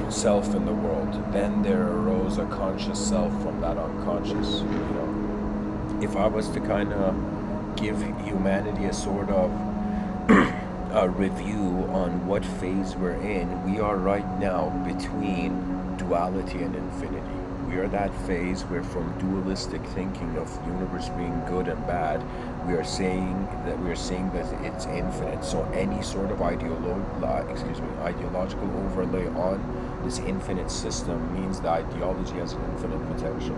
self in the world. Then there arose a conscious self from that unconscious, you know. If I was to kind of give humanity a sort of a review on what phase we're in, we are right now between duality and infinity. We are that phase where from dualistic thinking of universe being good and bad, we are saying that it's infinite. So any sort of ideological overlay on this infinite system means the ideology has an infinite potential.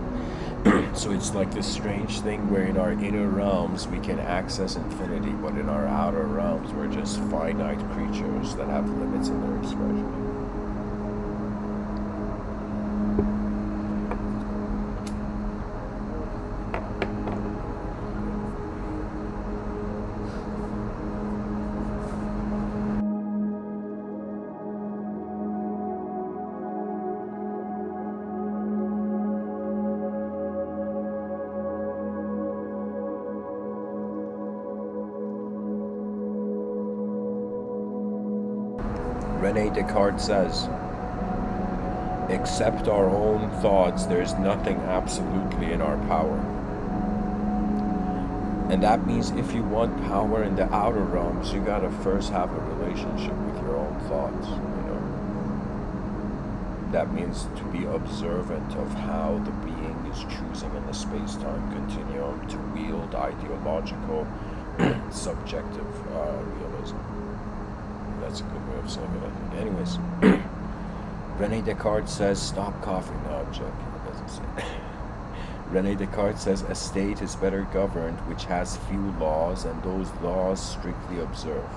So it's like this strange thing where in our inner realms we can access infinity, but in our outer realms we're just finite creatures that have limits in their expression. Rene Descartes says, except our own thoughts, there's nothing absolutely in our power. And that means if you want power in the outer realms, you gotta first have a relationship with your own thoughts, you know. That means to be observant of how the being is choosing in the space-time continuum to wield ideological, subjective realism. That's a good way of saying it, I think. Anyways, Rene Descartes says, stop coughing. No, I'm joking. It doesn't say. Rene Descartes says, a state is better governed which has few laws and those laws strictly observed.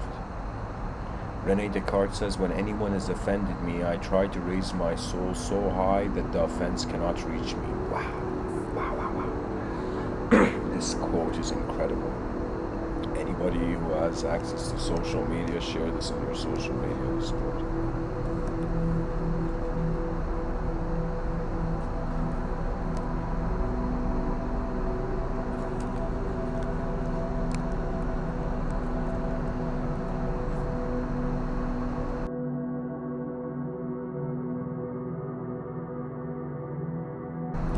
Rene Descartes says, when anyone has offended me, I try to raise my soul so high that the offense cannot reach me. Wow. Wow, wow, wow. This quote is incredible. Anybody who has access to social media, share this on your social media support.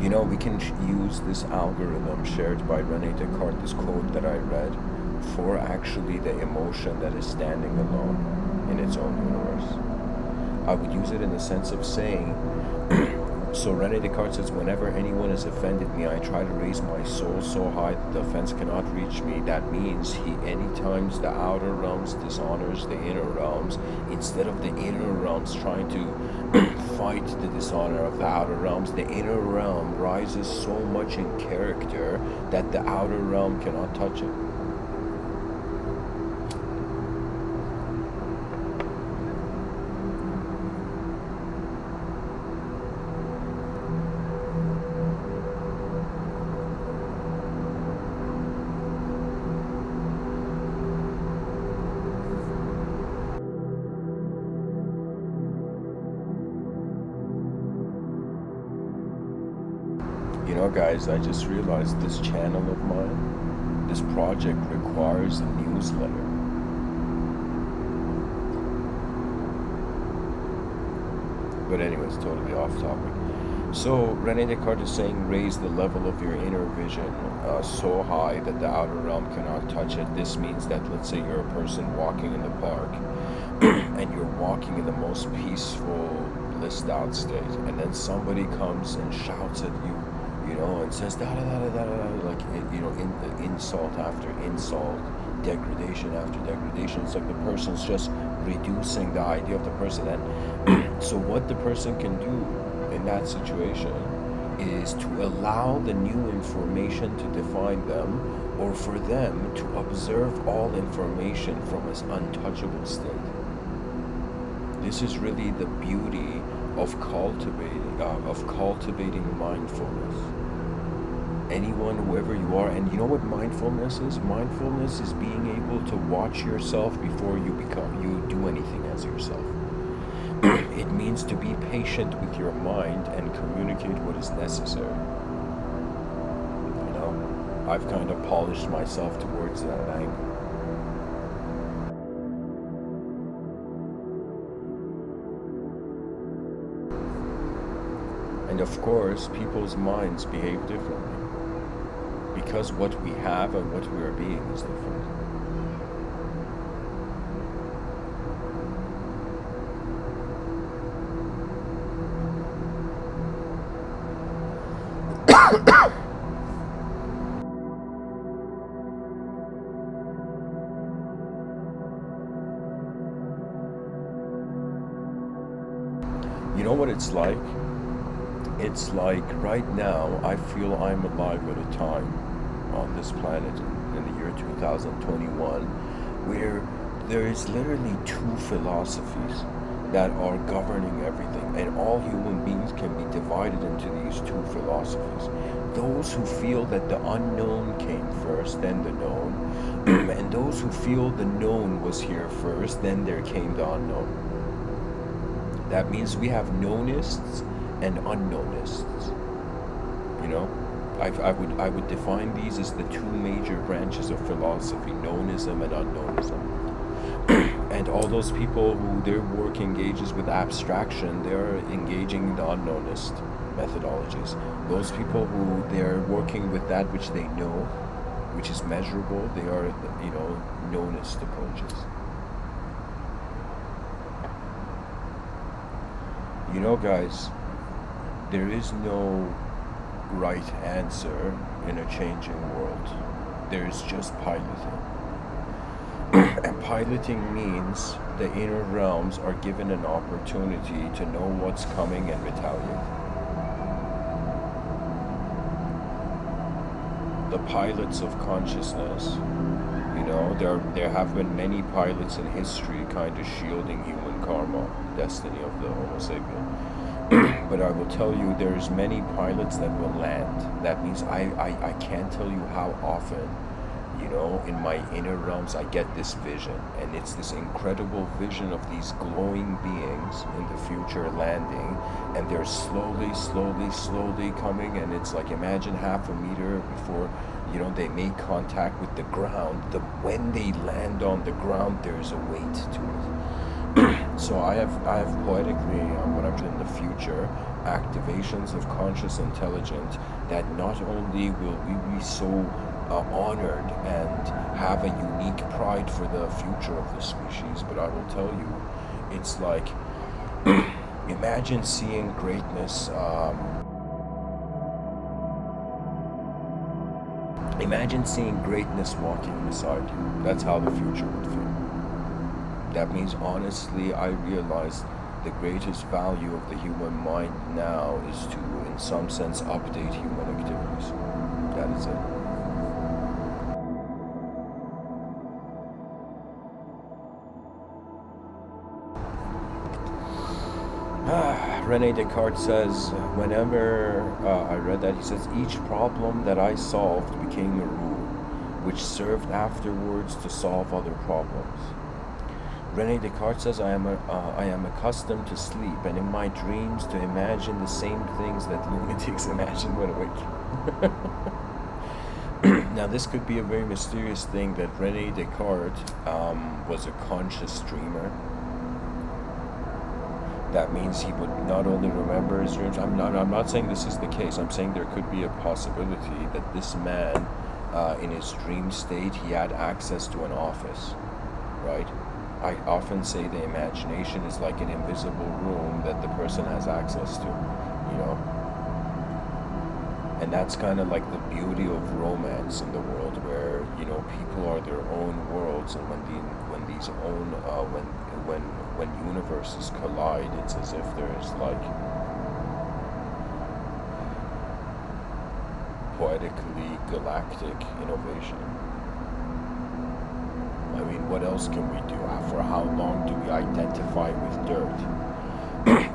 You know, we can use this algorithm shared by Rene Descartes, this quote that I read, for actually the emotion that is standing alone in its own universe. I would use it in the sense of saying, so Rene Descartes says, whenever anyone has offended me, I try to raise my soul so high that the offense cannot reach me. That means any times the outer realms dishonors the inner realms, instead of the inner realms trying to fight the dishonor of the outer realms, the inner realm rises so much in character that the outer realm cannot touch it. You know, guys, I just realized this channel of mine, this project requires a newsletter. But anyways, totally off topic. So Rene Descartes is saying raise the level of your inner vision so high that the outer realm cannot touch it. This means that, let's say you're a person walking in the park and you're walking in the most peaceful, blissed out state, and then somebody comes and shouts at you, you know, and says da da da da da da, like, you know, insult after insult, degradation after degradation. It's like the person's just reducing the idea of the person. And so what the person can do in that situation is to allow the new information to define them, or for them to observe all information from its untouchable state. This is really the beauty of cultivating mindfulness. Anyone, whoever you are, and you know what mindfulness is? Mindfulness is being able to watch yourself before you do anything as yourself. It means to be patient with your mind and communicate what is necessary. You know, I've kind of polished myself towards that angle. And of course, people's minds behave differently, because what we have and what we are being is different. You know what it's like? It's like right now I feel I'm alive at a time on this planet in the year 2021 where there is literally two philosophies that are governing everything, and all human beings can be divided into these two philosophies. Those who feel that the unknown came first, then the known, and those who feel the known was here first, then there came the unknown. That means we have knownists and unknownists. You know, I would define these as the two major branches of philosophy: knowism and unknownism. And all those people who their work engages with abstraction, they're engaging in the unknownist methodologies. Those people who they're working with that which they know, which is measurable, they are, you know, knownist approaches. You know, guys, there is no right answer in a changing world. There is just piloting. And piloting means the inner realms are given an opportunity to know what's coming and retaliate. The pilots of consciousness, you know, there have been many pilots in history kind of shielding human karma, destiny of the Homo sapien. But I will tell you, there's many pilots that will land. That means I can't tell you how often, you know, in my inner realms I get this vision, and it's this incredible vision of these glowing beings in the future landing, and they're slowly coming, and it's like, imagine half a meter before, you know, they make contact with the ground. When they land on the ground, there's a weight to it. So I have poetically, when I'm in the future, activations of conscious intelligence that not only will we be so honored and have a unique pride for the future of the species, but I will tell you, it's like, imagine seeing greatness, imagine seeing greatness walking beside you. That's how the future would feel. That means, honestly, I realized the greatest value of the human mind now is to, in some sense, update human activities. That is it. Rene Descartes says, whenever I read that, he says, each problem that I solved became a rule, which served afterwards to solve other problems. Rene Descartes says, I am accustomed to sleep, and in my dreams to imagine the same things that lunatics imagine when awake. Now, this could be a very mysterious thing, that Rene Descartes was a conscious dreamer. That means he would not only remember his dreams. I'm not saying this is the case. I'm saying there could be a possibility that this man, in his dream state, he had access to an office, right? I often say the imagination is like an invisible room that the person has access to, you know? And that's kind of like the beauty of romance in the world, where, you know, people are their own worlds, and when universes collide, it's as if there's like poetically galactic innovation. I mean, what else can we do? For how long do we identify with dirt?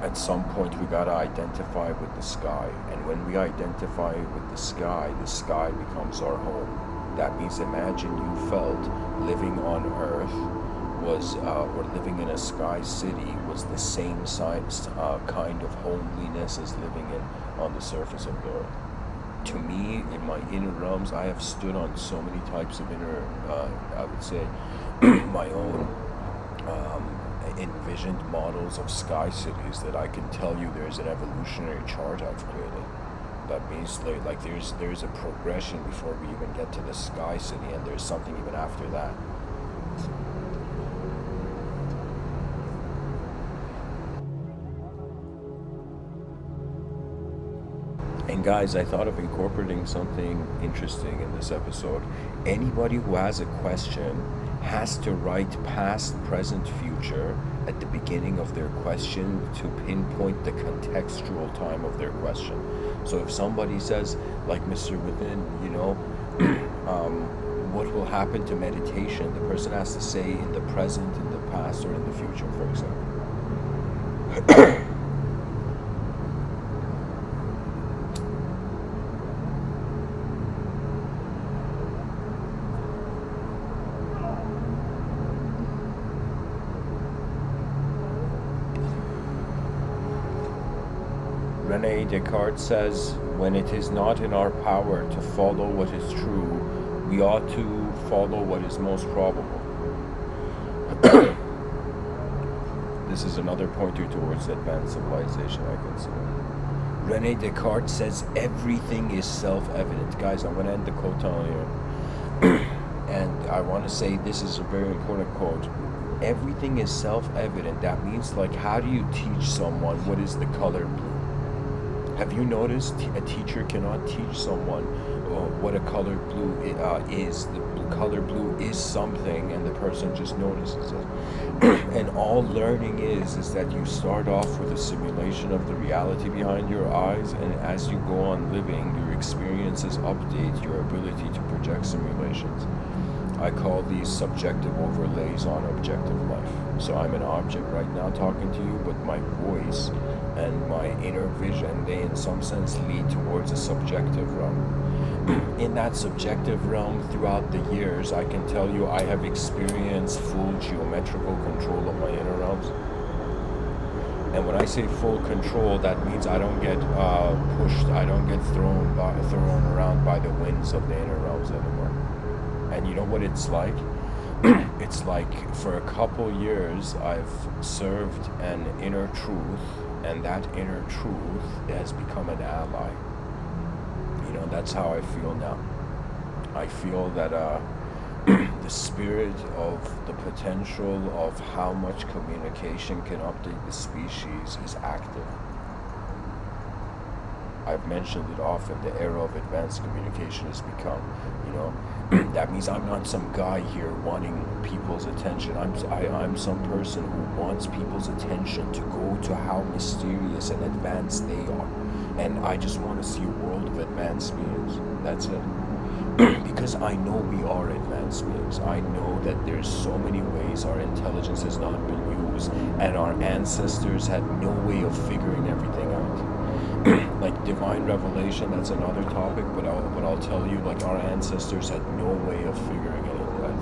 At some point we gotta identify with the sky, and when we identify with the sky becomes our home. That means, imagine you felt living on Earth was, or living in a sky city was the same size, kind of homeliness as living on the surface of the Earth. To me, in my inner realms, I have stood on so many types of inner, I would say, my own envisioned models of sky cities, that I can tell you there's an evolutionary chart I've created. That means like there's a progression before we even get to the sky city, and there's something even after that. And guys, I thought of incorporating something interesting in this episode. Anybody who has a question has to write past, present, future at the beginning of their question to pinpoint the contextual time of their question. So if somebody says, like Mr.Within, you know, what will happen to meditation? The person has to say in the present, in the past, or in the future, for example. Rene Descartes says, when it is not in our power to follow what is true, we ought to follow what is most probable. This is another pointer towards advanced civilization, I consider. Rene Descartes says everything is self-evident. Guys, I'm going to end the quote on here. And I want to say this is a very important quote. Everything is self-evident. That means, like, how do you teach someone what is the color blue? Have you noticed a teacher cannot teach someone what a color blue is? The color blue is something, and the person just notices it. And all learning is that you start off with a simulation of the reality behind your eyes, and as you go on living, your experiences update your ability to project simulations. I call these subjective overlays on objective life. So I'm an object right now talking to you, but my voice and my inner vision, they in some sense lead towards a subjective realm. In that subjective realm, throughout the years, I can tell you I have experienced full geometrical control of my inner realms. And when I say full control, that means I don't get pushed, I don't get thrown around by the winds of the inner realms anymore. And you know what it's like? It's like, for a couple years, I've served an inner truth, and that inner truth has become an ally. You know, that's how I feel now. I feel that the spirit of the potential of how much communication can update the species is active. I've mentioned it often, the era of advanced communication has become, you know, that means I'm not some guy here wanting people's attention. I'm some person who wants people's attention to go to how mysterious and advanced they are. And I just want to see a world of advanced beings. That's it. Because I know we are advanced beings. I know that there's so many ways our intelligence has not been used, and our ancestors had no way of figuring everything out. Like divine revelation, that's another topic, but I'll tell you, like, our ancestors had no way of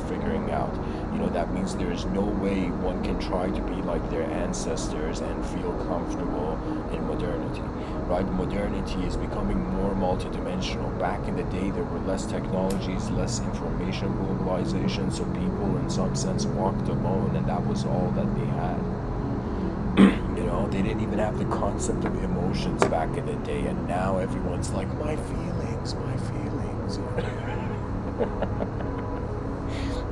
figuring out. You know, that means there's no way one can try to be like their ancestors and feel comfortable in modernity, right? Modernity is becoming more multidimensional. Back in the day, there were less technologies, less information mobilization, so people in some sense walked alone, and that was all that they had. You know, they didn't even have the concept of emotions back in the day, and now everyone's like, my feelings, my feelings.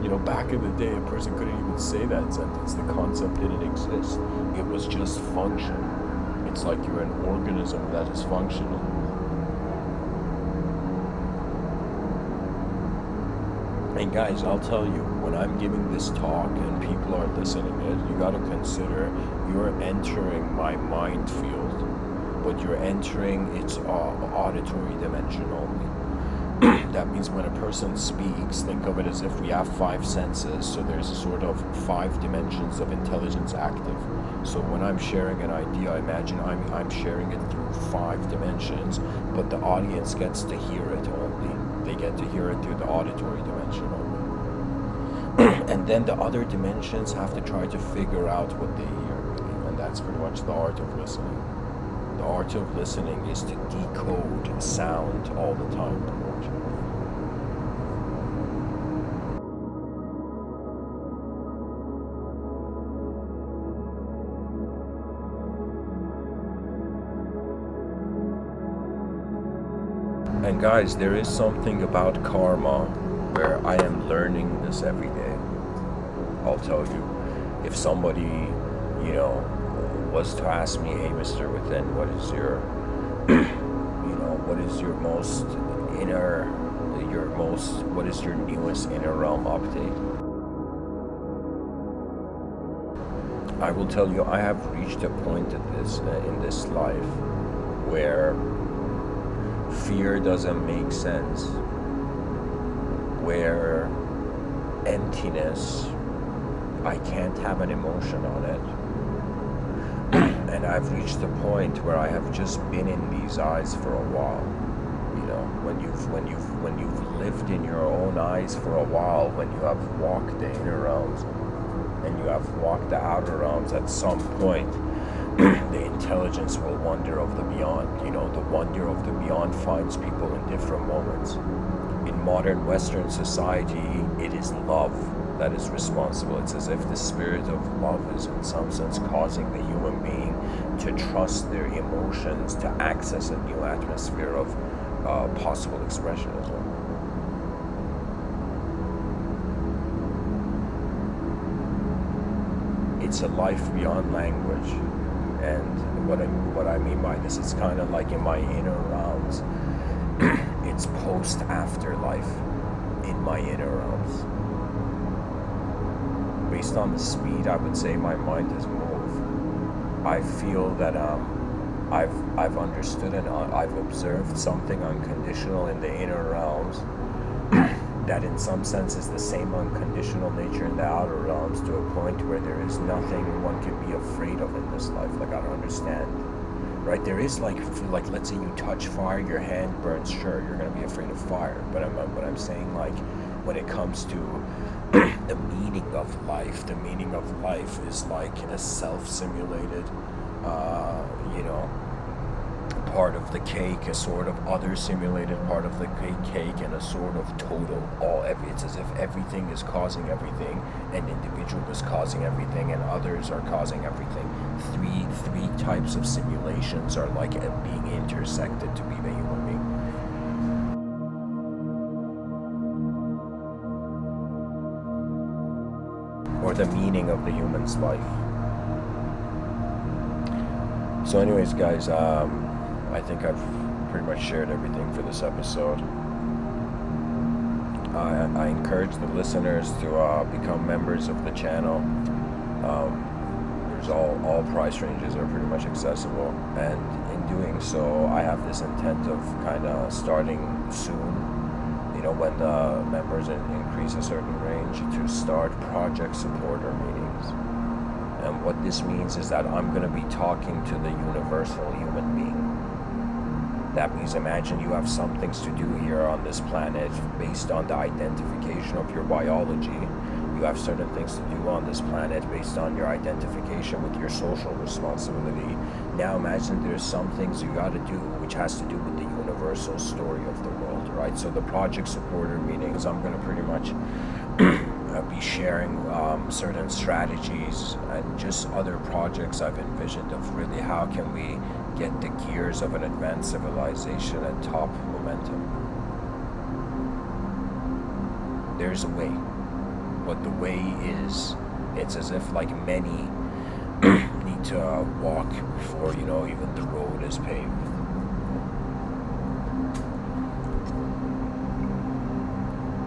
You know, back in the day, a person couldn't even say that sentence. The concept didn't exist. It was just function. It's like you're an organism that is functional. And guys, I'll tell you, when I'm giving this talk and people are listening to it, you got to consider you're entering my mind field, but you're entering its auditory dimension only. That means when a person speaks, think of it as if we have 5 senses, so there's a sort of 5 dimensions of intelligence active. So when I'm sharing an idea, imagine I'm sharing it through 5 dimensions, but the audience gets to hear it only. They get to hear it through the auditory dimension only. And then the other dimensions have to try to figure out what they hear, really. And that's pretty much the art of listening. The art of listening is to decode sound all the time, pretty much. And guys, there is something about karma where I am learning this every day. I'll tell you, if somebody, was to ask me, hey, Mr.Within, what is your, what is your most what is your newest inner realm update? I will tell you, I have reached a point in this life where fear doesn't make sense, where emptiness, I can't have an emotion on it. And I've reached a point where I have just been in these eyes for a while. When you've lived in your own eyes for a while, when you have walked the inner realms and you have walked the outer realms, at some point the intelligence will wander of the beyond. The wonder of the beyond finds people in different moments. In modern Western society, it is love that is responsible. It's as if the spirit of love is in some sense causing the human being to trust their emotions, to access a new atmosphere of possible expressionism. It's a life beyond language. And what I mean by this, it's kind of like in my inner realms. It's post-afterlife in my inner realms. Based on the speed, I would say my mind is moved. I feel that I've understood and I've observed something unconditional in the inner realms that in some sense is the same unconditional nature in the outer realms, to a point where there is nothing one can be afraid of in this life. Like, I don't understand. Right? There is like let's say you touch fire, your hand burns, sure, you're gonna be afraid of fire. But I'm saying, like, when it comes to the meaning of life, the meaning of life is like a self-simulated part of the cake, a sort of other simulated part of the cake, and a sort of total it's as if everything is causing everything, an individual is causing everything, and others are causing everything. Three types of simulations are like being intersected to be the human being. Or the meaning of the human's life. So anyways, guys, I think I've pretty much shared everything for this episode. I encourage the listeners to become members of the channel. There's all price ranges are pretty much accessible, and in doing so, I have this intent of kind of starting soon, when the members increase a certain range, to start project supporter meetings. And what this means is that I'm going to be talking to the universal human being. That means, imagine you have some things to do here on this planet based on the identification of your biology. You have certain things to do on this planet based on your identification with your social responsibility. Now imagine there's some things you got to do which has to do with the universal story of the world, right? So the project supporter meetings, I'm going to pretty much be sharing certain strategies and just other projects I've envisioned of really how can we get the gears of an advanced civilization at top momentum. There's a way, but the way is, it's as if like many need to walk before, you know, even the road is paved.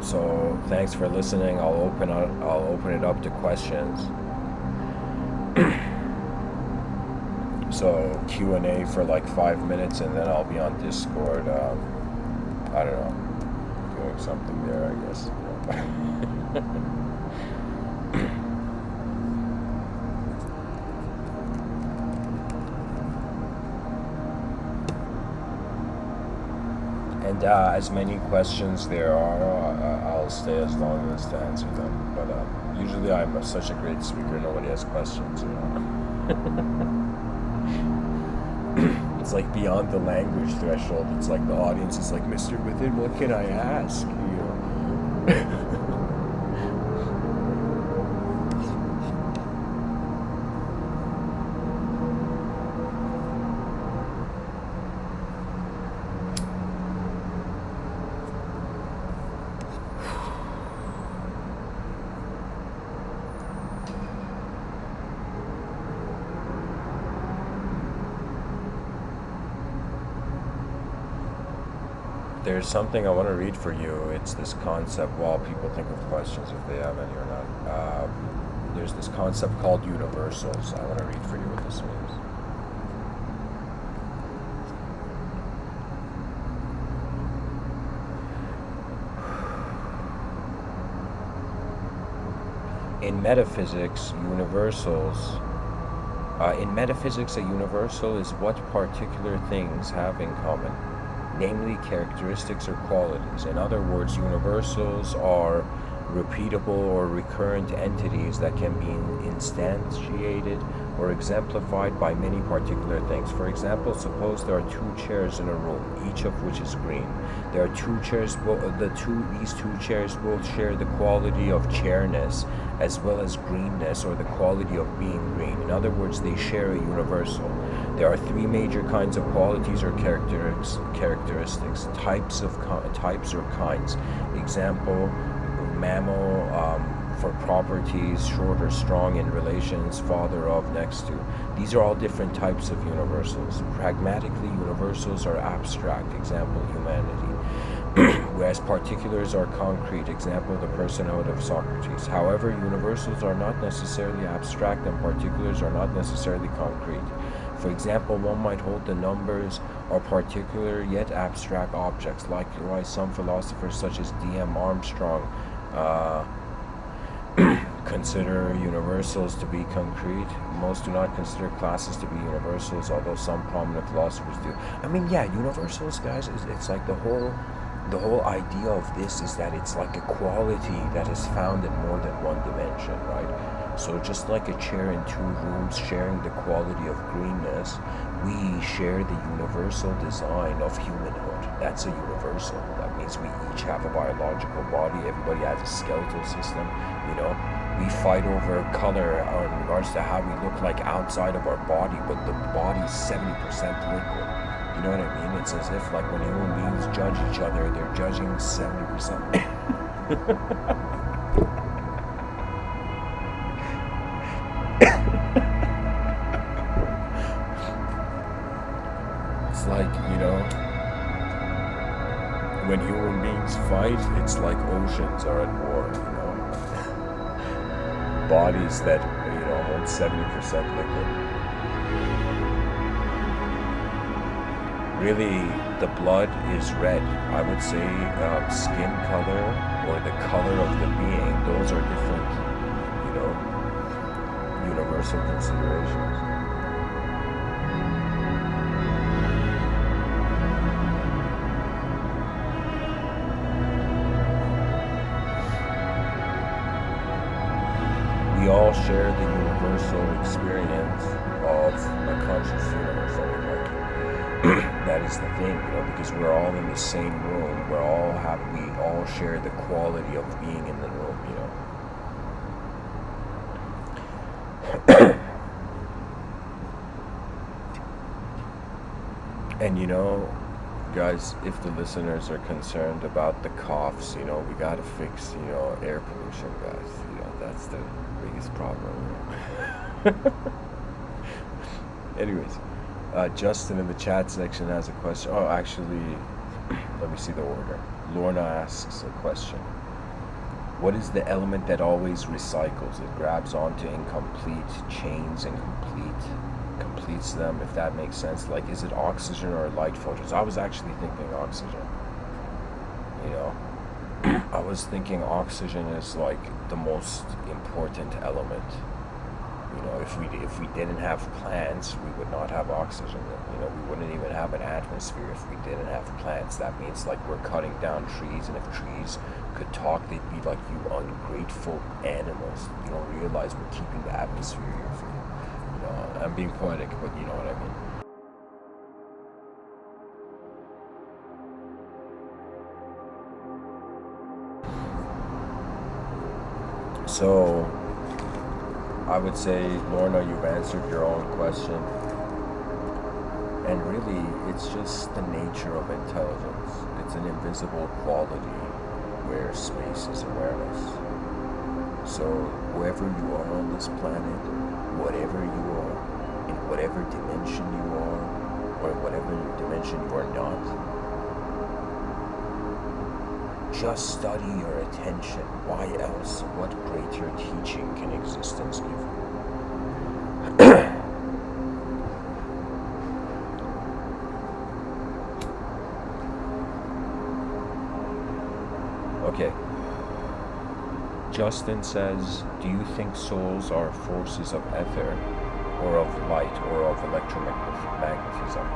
So thanks for listening. I'll open it up to questions. So Q&A for like 5 minutes, and then I'll be on Discord. I don't know, doing something there, I guess. And as many questions there are, I'll stay as long as to answer them. But usually I'm such a great speaker, nobody has questions, you know. It's like beyond the language threshold. It's like the audience is like, Mr. Within, what can I ask? You know. There's something I want to read for you. It's this concept, while people think of questions if they have any or not. There's this concept called universals. I want to read for you what this means. In metaphysics, a universal is what particular things have in common, namely characteristics or qualities. In other words, universals are repeatable or recurrent entities that can be instantiated or exemplified by many particular things. For example, suppose there are two chairs in a room, each of which is green. There are two chairs, these two chairs both share the quality of chairness as well as greenness, or the quality of being green. In other words, they share a universal. There are three major kinds of qualities or characteristics, types or kinds. Example, mammal, for properties, short or strong in relations, father of, next to. These are all different types of universals. Pragmatically, universals are abstract, example, humanity, whereas particulars are concrete, example, the person out of Socrates. However, universals are not necessarily abstract and particulars are not necessarily concrete. For example, one might hold the numbers are particular yet abstract objects. Likewise, some philosophers such as D.M. Armstrong consider universals to be concrete. Most do not consider classes to be universals, although some prominent philosophers do. I mean, yeah, universals, guys, it's like the whole idea of this is that it's like a quality that is found in more than one dimension, right? So just like a chair in two rooms sharing the quality of greenness, we share the universal design of humanhood. That's a universal. That means we each have a biological body. Everybody has a skeletal system, you know. We fight over color in regards to how we look like outside of our body, but the body's 70% liquid. You know what I mean? It's as if like when human beings judge each other, they're judging 70%. It's like, you know, when human beings fight, it's like oceans are at war, you know. Bodies that, you know, hold 70% liquid. Really, the blood is red. I would say skin color or the color of the being, those are different, you know, universal considerations. We all share the universal experience of a conscious universe. That is the thing, you know, because we're all in the same room. We all share the quality of being in the room, you know. And guys, if the listeners are concerned about the coughs, we gotta fix, air pollution, guys. That's the biggest problem. Anyways, Justin in the chat section has a question. Oh, actually, let me see the order. Lorna asks a question. What is the element that always recycles? It grabs onto incomplete chains and completes them, if that makes sense. Like, is it oxygen or light photons? I was actually thinking oxygen. I was thinking oxygen is like the most important element. If we didn't have plants, we would not have oxygen. We wouldn't even have an atmosphere if we didn't have plants. That means like we're cutting down trees, and if trees could talk, they'd be like, you ungrateful animals. You don't realize we're keeping the atmosphere here for you. I'm being poetic, but you know what I mean. So, I would say, Lorna, you've answered your own question. And really, it's just the nature of intelligence. It's an invisible quality where space is awareness. So, wherever you are on this planet, whatever you are, in whatever dimension you are, or whatever dimension you are not, just study your attention. Why else? What greater teaching can existence give you? Okay. Justin says, do you think souls are forces of ether, or of light, or of electromagnetism?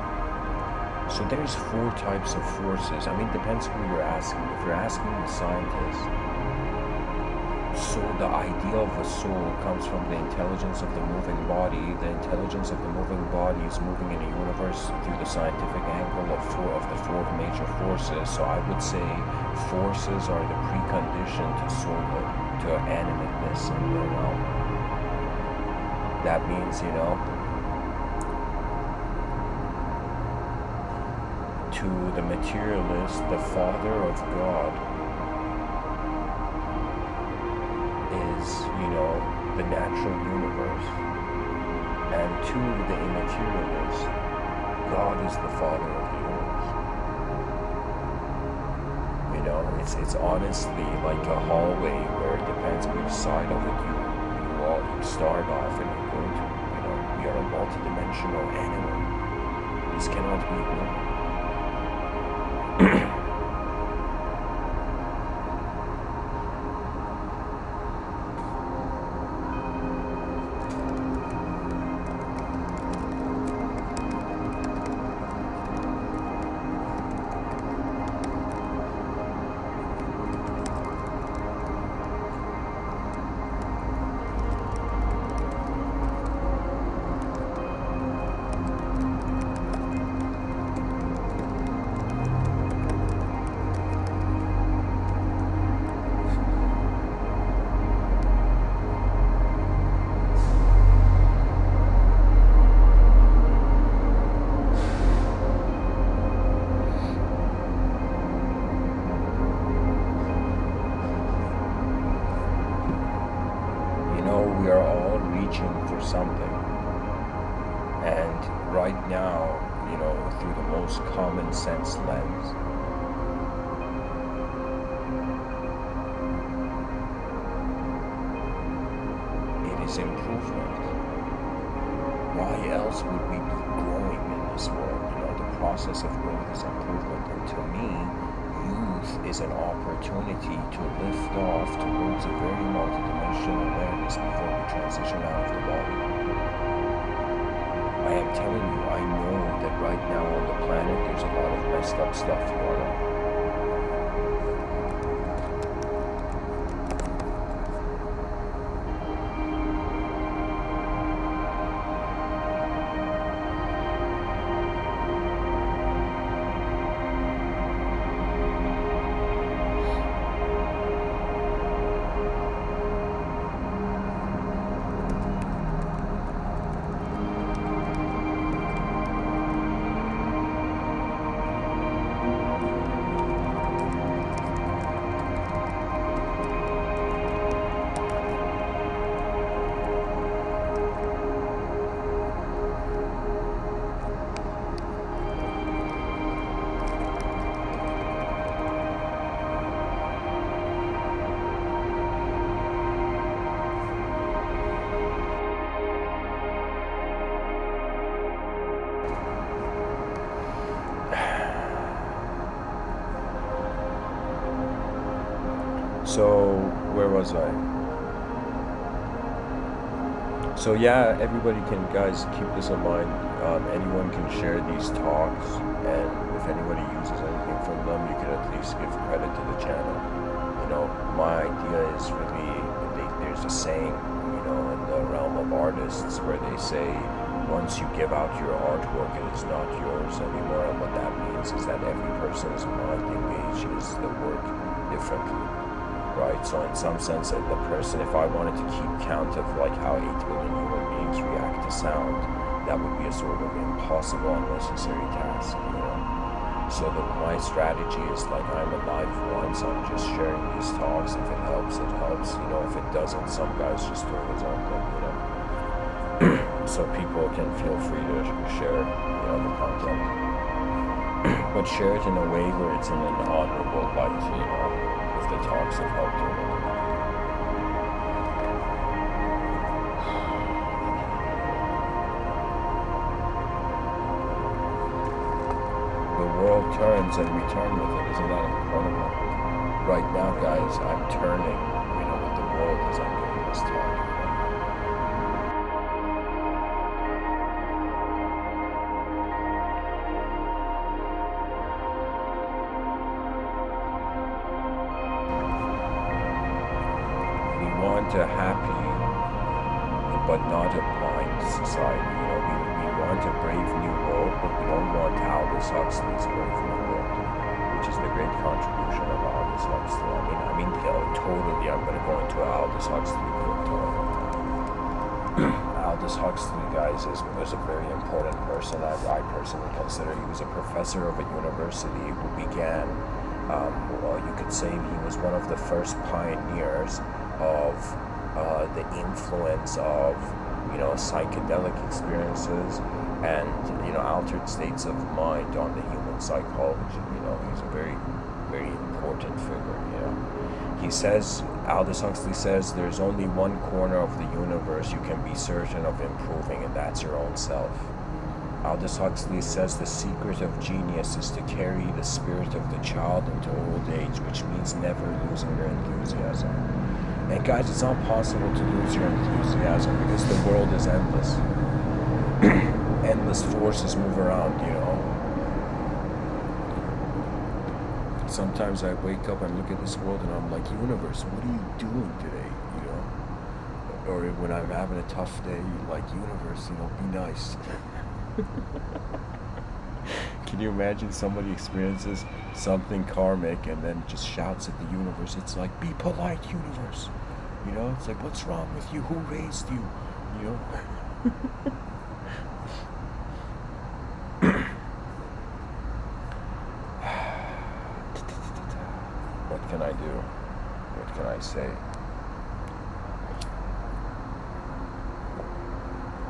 So there's 4 types of forces. I mean, depends who you're asking. If you're asking the scientist, so the idea of a soul comes from the intelligence of the moving body. The intelligence of the moving body is moving in a universe through the scientific angle of the four major forces. So I would say forces are the precondition to soulhood, to animateness in the realm. That means, to the materialist, the Father of God is, the natural universe. And to the immaterialist, God is the Father of the universe. It's honestly like a hallway where it depends which side of it you start off and you're going to. We are a multidimensional animal. This cannot be ignored. We are all reaching for something, and right now, through the most common sense lens, it is improvement. Why else would we be growing in this world? The process of growth is improvement, and to me, youth is an opportunity to lift off towards a very multidimensional awareness before we transition out of the body. I am telling you, I know that right now on the planet there's a lot of messed up stuff going on. So where was I? So yeah, everybody can, guys, keep this in mind. Anyone can share these talks, and if anybody uses anything from them, you can at least give credit to the channel. You know, my idea is really, there's a saying, you know, in the realm of artists where they say, once you give out your artwork, it is not yours anymore. And what that means is that every person's mind engages the work differently. Right, so in some sense, the person, if I wanted to keep count of like how 8 billion human beings react to sound, that would be a sort of impossible, unnecessary task, you know. So my strategy is like, I'm alive once, I'm just sharing these talks. If it helps, it helps. You know, if it doesn't, some guy's just doing his own thing, you know. So people can feel free to share, you know, the content, but share it in a way where it's in an honorable light, you know. The talks have helped you. The world turns and we turn with it. Isn't that incredible? Right now, guys, I'm turning, you know, with the world as I'm doing this talk. A happy but not a blind society. You know, we want a brave new world, but we don't want Aldous Huxley's brave new world, which is the great contribution of Aldous Huxley. I mean, totally, I'm going to go into Aldous Huxley talk. Aldous Huxley, guys, was a very important person. I personally consider he was a professor of a university who began, well, you could say he was one of the first pioneers of the influence of, you know, psychedelic experiences and, you know, altered states of mind on the human psychology. You know, he's a very, very important figure, you know. He says, Aldous Huxley says, there's only one corner of the universe you can be certain of improving, and that's your own self. Aldous Huxley says the secret of genius is to carry the spirit of the child into old age, which means never losing your enthusiasm. And guys, it's not possible to lose your enthusiasm because the world is endless. Endless forces move around, you know. Sometimes I wake up and look at this world and I'm like, universe, what are you doing today, you know? Or when I'm having a tough day, like, universe, you know, be nice. Can you imagine somebody experiences something karmic and then just shouts at the universe? It's like, be polite, universe. You know, it's like, what's wrong with you? Who raised you? You know? What can I do? What can I say?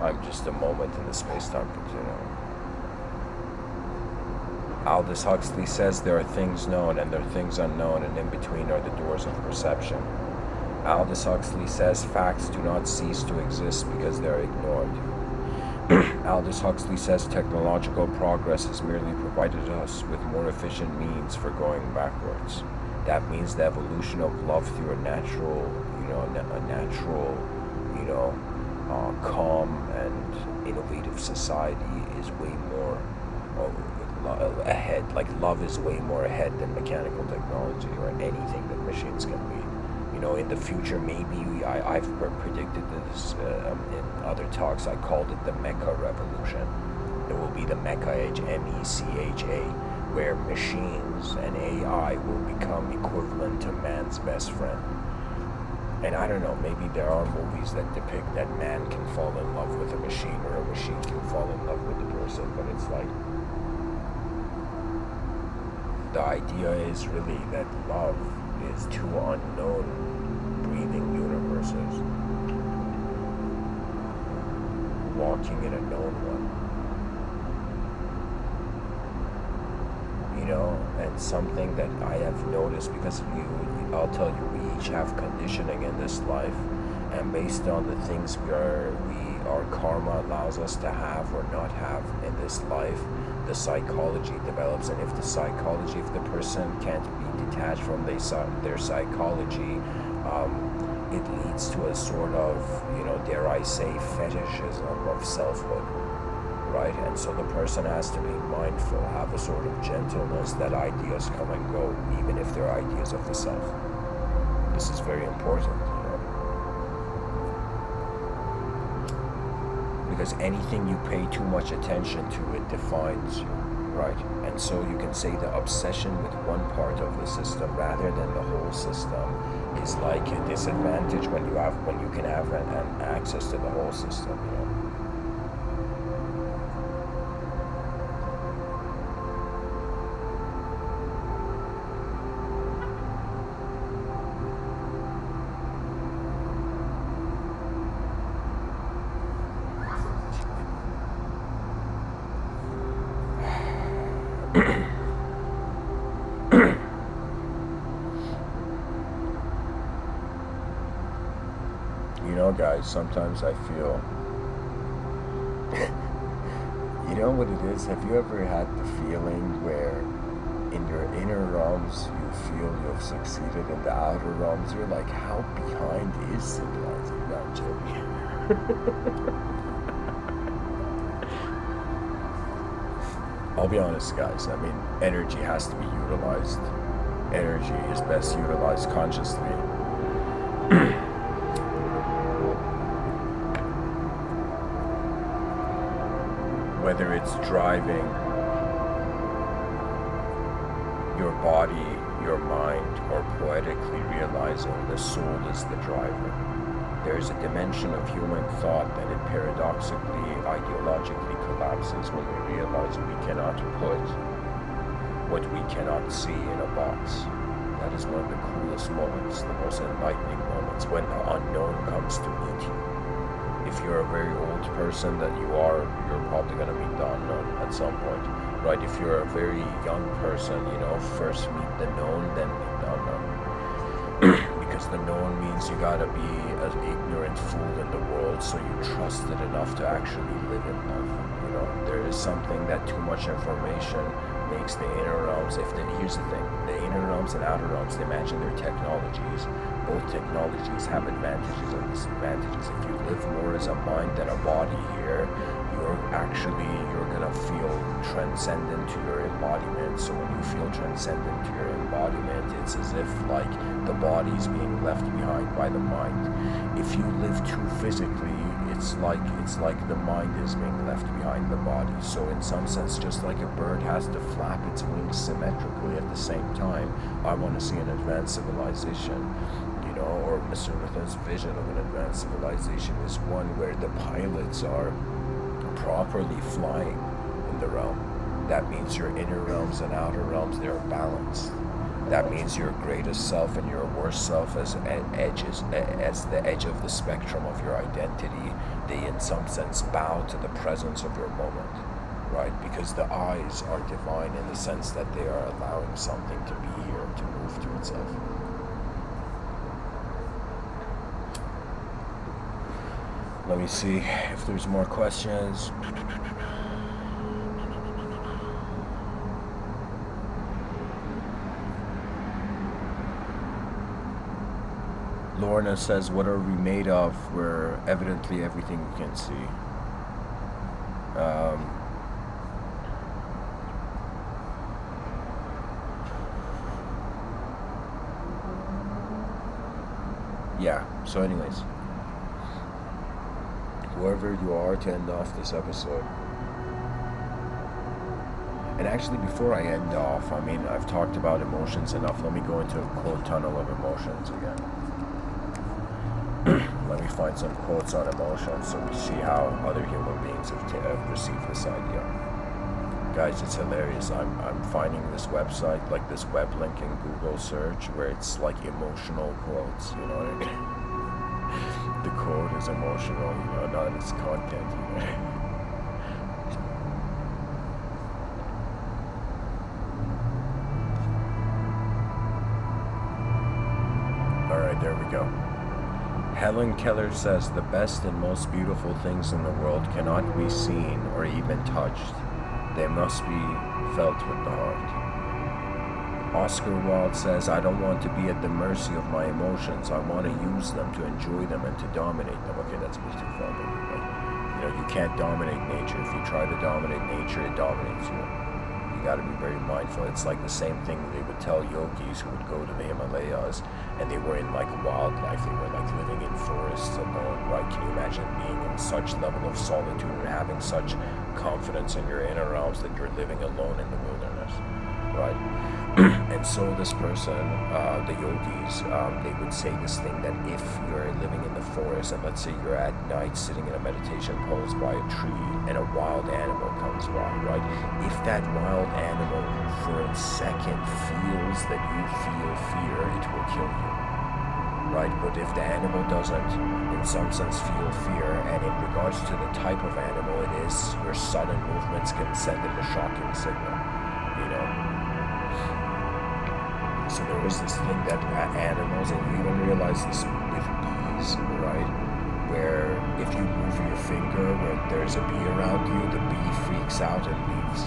I'm just a moment in the space-time continuum. Aldous Huxley says there are things known and there are things unknown, and in between are the doors of perception. Aldous Huxley says facts do not cease to exist because they are ignored. Aldous Huxley says technological progress has merely provided us with more efficient means for going backwards. That means the evolution of love through a natural, calm and innovative society is way more ahead. Like, love is way more ahead than mechanical technology or anything that machines can lead. You know, in the future, maybe I've predicted this in other talks. I called it the Mecha Revolution. It will be the Mecha Age, MECHA, where machines and AI will become equivalent to man's best friend. And I don't know, maybe there are movies that depict that man can fall in love with a machine or a machine can fall in love with a person, but it's like, the idea is really that love is two unknown breathing universes walking in a known one. You know, and something that I have noticed, because I'll tell you, we each have conditioning in this life, and based on the things we are our karma allows us to have or not have in this life, the psychology develops. And if the person can't be detached from their psychology, it leads to a sort of, dare I say, fetishism of selfhood, right? And so the person has to be mindful, have a sort of gentleness that ideas come and go, even if they're ideas of the self. This is very important, because anything you pay too much attention to, it defines you, right? And so you can say the obsession with one part of the system rather than the whole system is like a disadvantage when you can have an access to the whole system, Guys, sometimes I feel, you know what it is? Have you ever had the feeling where in your inner realms you feel you have succeeded, in the outer realms you're like, how behind is civilizing? No, I'm joking. I'll be honest, guys, I mean, energy has to be utilized. Energy is best utilized consciously. Whether it's driving your body, your mind, or poetically realizing the soul is the driver. There is a dimension of human thought that it paradoxically, ideologically collapses when we realize we cannot put what we cannot see in a box. That is one of the coolest moments, the most enlightening moments, when the unknown comes to meet you. If you're a very old person that you're probably going to meet the unknown at some point, right? If you're a very young person, first meet the known, then meet the unknown. Because the known means you got to be an ignorant fool in the world, so you trust it enough to actually live in life. There is something that too much information makes the inner realms. Here's the thing, the inner realms and outer realms, imagine they're technologies. Both technologies have advantages and disadvantages. If you live more as a mind than a body here, you're gonna feel transcendent to your embodiment. So when you feel transcendent to your embodiment, it's as if like the body's being left behind by the mind. If you live too physically, it's like the mind is being left behind the body. So in some sense, just like a bird has to flap its wings symmetrically at the same time, I want to see an advanced civilization, or Mr. Within's vision of an advanced civilization is one where the pilots are properly flying in the realm. That means your inner realms and outer realms, they're balanced. That means your greatest self and your worst self as the edge of the spectrum of your identity, they in some sense bow to the presence of your moment, right? Because the eyes are divine in the sense that they are allowing something to be here, to move to itself. Let me see if there's more questions. Lorna says, what are we made of? We're evidently everything we can see. Yeah, so anyways, whoever you are, to end off this episode. And actually, before I end off, I've talked about emotions enough. Let me go into a quote tunnel of emotions again. Let me find some quotes on emotions so we see how other human beings have received this idea. Guys, it's hilarious. I'm finding this website, like this web link in Google search, where it's like emotional quotes, you know what I mean? The quote is emotional, not its content, Alright, there we go. Helen Keller says the best and most beautiful things in the world cannot be seen or even touched. They must be felt with the heart. Oscar Wilde says, I don't want to be at the mercy of my emotions. I want to use them, to enjoy them, and to dominate them. Okay, that's a bit too far, but you can't dominate nature. If you try to dominate nature, it dominates you. You got to be very mindful. It's like the same thing they would tell yogis who would go to the Himalayas and they were in like wildlife. They were like living in forests alone, right? Can you imagine being in such level of solitude and having such confidence in your inner realms that you're living alone in the wilderness, right? And so this person, the yogis, they would say this thing that if you're living in the forest and let's say you're at night sitting in a meditation pose by a tree and a wild animal comes by, right? If that wild animal for a second feels that you feel fear, it will kill you, right? But if the animal doesn't, in some sense, feel fear, and in regards to the type of animal it is, your sudden movements can send it a shocking signal, you know? So there is this thing that animals, and you even realize this with bees, right? Where if you move your finger when there's a bee around you, the bee freaks out and leaves.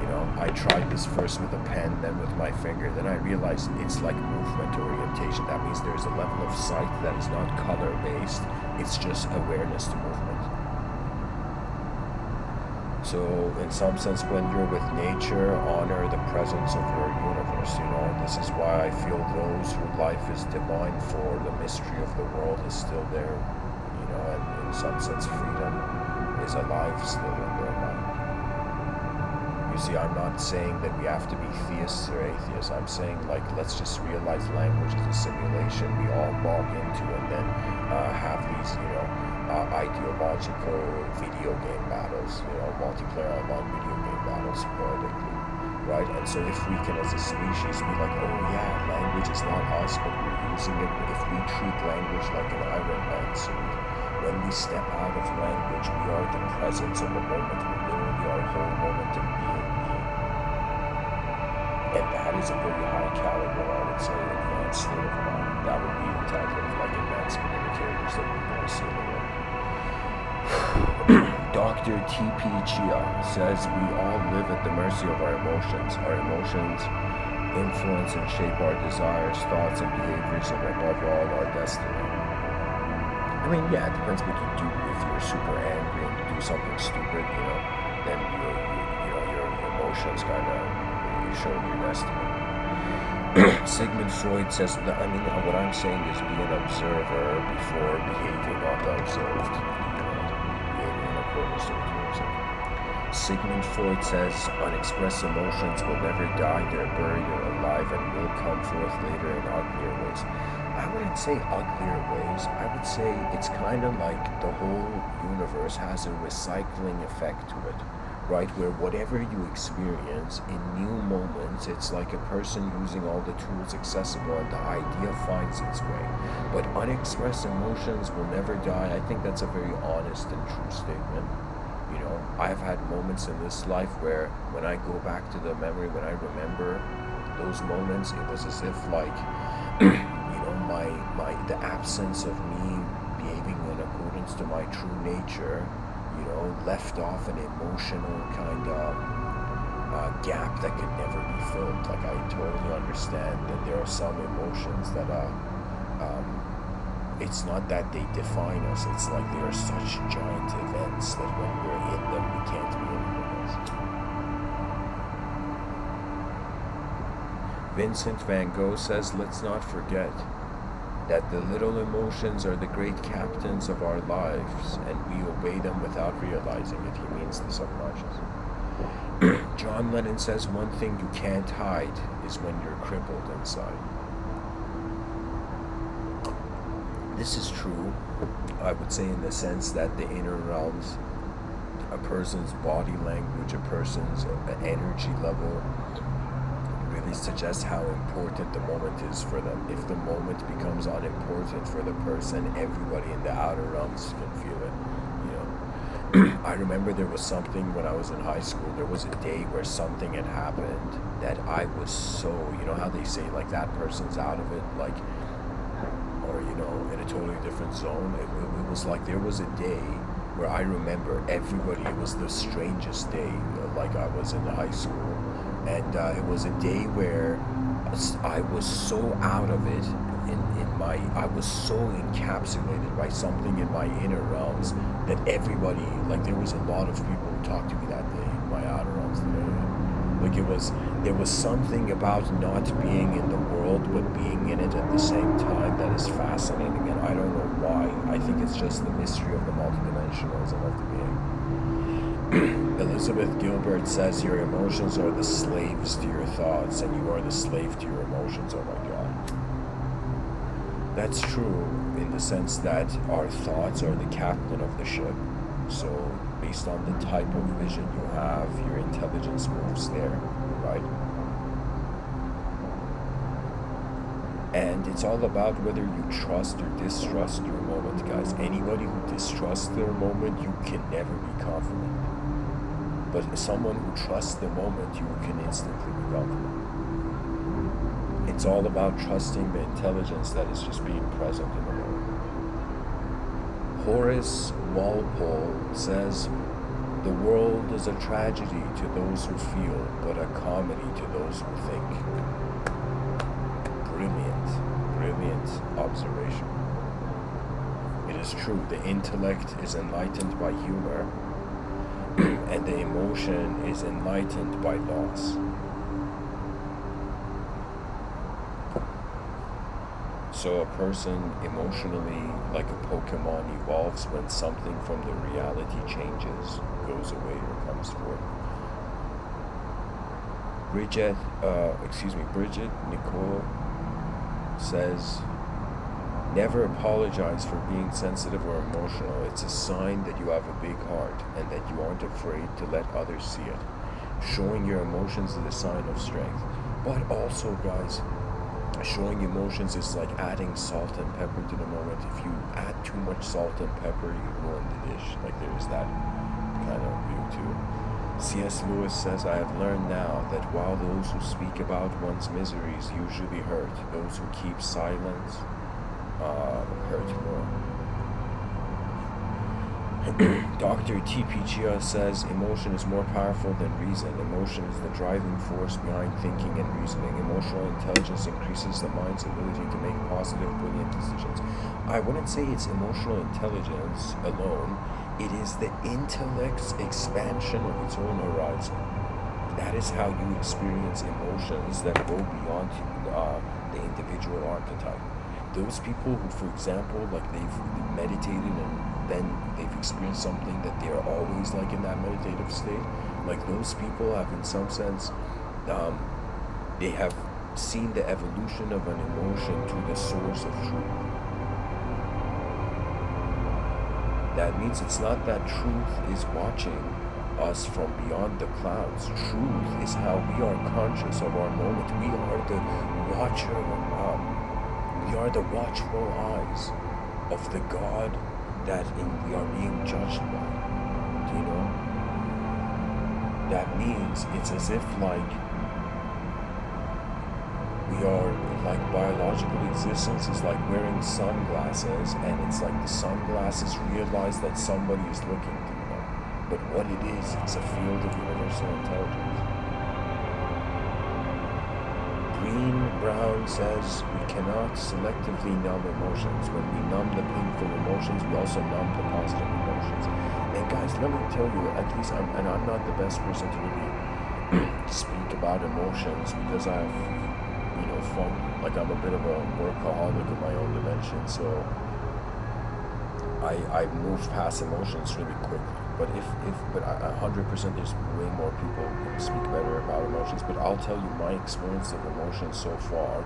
You know, I tried this first with a pen, then with my finger, then I realized it's like movement orientation. That means there's a level of sight that is not color-based, it's just awareness to movement. So, in some sense, when you're with nature, honor the presence of your universe, you know. This is why I feel those whose life is divine for, the mystery of the world is still there, you know, and in some sense, freedom is alive still in their mind. You see, I'm not saying that we have to be theists or atheists. I'm saying, like, let's just realize language is a simulation we all log into and then have these, you know, ideological video game battles, you know, multiplayer online video game battles periodically, right? And so if we can as a species be like, oh yeah, language is not us, but we're using it. If we treat language like an Iron Man suit, when we step out of language, we are the presence of a moment. We're literally our whole moment of being. And that is a very high caliber, I would say, advanced state of mind. That would be the type of like advanced communicators that we're going to see in the world. Dr. T.P. Chia says we all live at the mercy of our emotions. Our emotions influence and shape our desires, thoughts, and behaviors, and above all, our destiny. I mean, yeah, it depends what you do. If you're super angry and you do something stupid, you know, then your emotions kind of show your destiny. Sigmund Freud says that, I mean, what I'm saying is be an observer before behaving on the observed. Sigmund Freud says unexpressed emotions will never die, they're buried or alive and will come forth later in uglier ways. I wouldn't say uglier ways, I would say it's kind of like the whole universe has a recycling effect to it, right? Where whatever you experience in new moments, it's like a person using all the tools accessible and the idea finds its way. But unexpressed emotions will never die. I think that's a very honest and true statement. You know, I've had moments in this life where when I go back to the memory, when I remember those moments, it was as if like, you know, the absence of me behaving in accordance to my true nature, you know, left off an emotional kind of gap that could never be filled. Like, I totally understand that there are some emotions that it's not that they define us, it's like they are such giant events that when we're in them, we can't be anything else. Vincent van Gogh says, let's not forget that the little emotions are the great captains of our lives, and we obey them without realizing it. He means the subconscious. John Lennon says, one thing you can't hide is when you're crippled inside. This is true, I would say, in the sense that the inner realms, a person's body language, a person's energy level, really suggests how important the moment is for them. If the moment becomes unimportant for the person, everybody in the outer realms can feel it, you know. I remember there was something when I was in high school, there was a day where something had happened that I was so, you know how they say, like, that person's out of it, like, or, you in a totally different zone. It was like there was a day where I remember everybody, it was the strangest day, like I was in high school, and it was a day where I was so out of it, I was so encapsulated by something in my inner realms that everybody, like there was a lot of people who talked to me that day in my outer realms. Like there was something about not being in the world but being in it at the same time that is fascinating, and I don't know why. I think it's just the mystery of the multidimensionalism of the being. Elizabeth Gilbert says your emotions are the slaves to your thoughts and you are the slave to your emotions. Oh my God. That's true in the sense that our thoughts are the captain of the ship. So based on the type of vision you have, your intelligence moves there, right? And it's all about whether you trust or distrust your moment, guys. Anybody who distrusts their moment, you can never be confident. But someone who trusts the moment, you can instantly be confident. It's all about trusting the intelligence that is just being present in the moment. Horace Walpole says, the world is a tragedy to those who feel, but a comedy to those who think. Brilliant observation. It is true, the intellect is enlightened by humor, and the emotion is enlightened by loss. So a person emotionally, like a Pokemon, evolves when something from the reality changes, goes away, or comes forth. Bridget Nicole says, never apologize for being sensitive or emotional. It's a sign that you have a big heart and that you aren't afraid to let others see it. Showing your emotions is a sign of strength. But also, guys, showing emotions is like adding salt and pepper to the moment. If you add too much salt and pepper, you ruin the dish. Like there's that kind of view too. C.S. Lewis says, I have learned now that while those who speak about one's miseries usually hurt, those who keep silence hurt more. Dr. T.P. Chia says, emotion is more powerful than reason. Emotion is the driving force behind thinking and reasoning. Emotional intelligence increases the mind's ability to make positive, brilliant decisions. I wouldn't say it's emotional intelligence alone. It is the intellect's expansion of its own horizon. That is how you experience emotions that go beyond the individual archetype. Those people who, for example, like they've meditated and then they've experienced something that they're always like in that meditative state, like those people have in some sense, they have seen the evolution of an emotion to the source of truth. That means it's not that truth is watching us from beyond the clouds. Truth is how we are conscious of our moment. We are the watcher, we are the watchful eyes of the God that we are being judged by. Do you know? That means it's as if like we are like biological existence is like wearing sunglasses, and it's like the sunglasses realize that somebody is looking through them. But what it is, it's a field of universal intelligence. Green Brown says we cannot selectively numb emotions. When we numb the painful emotions, we also numb the positive emotions. And guys, let me tell you, at least I'm not the best person to really speak about emotions because I have, fun. Like I'm a bit of a workaholic in my own dimension, so I move past emotions really quickly. But but 100% there's way more people who can speak better about emotions. But I'll tell you my experience of emotions so far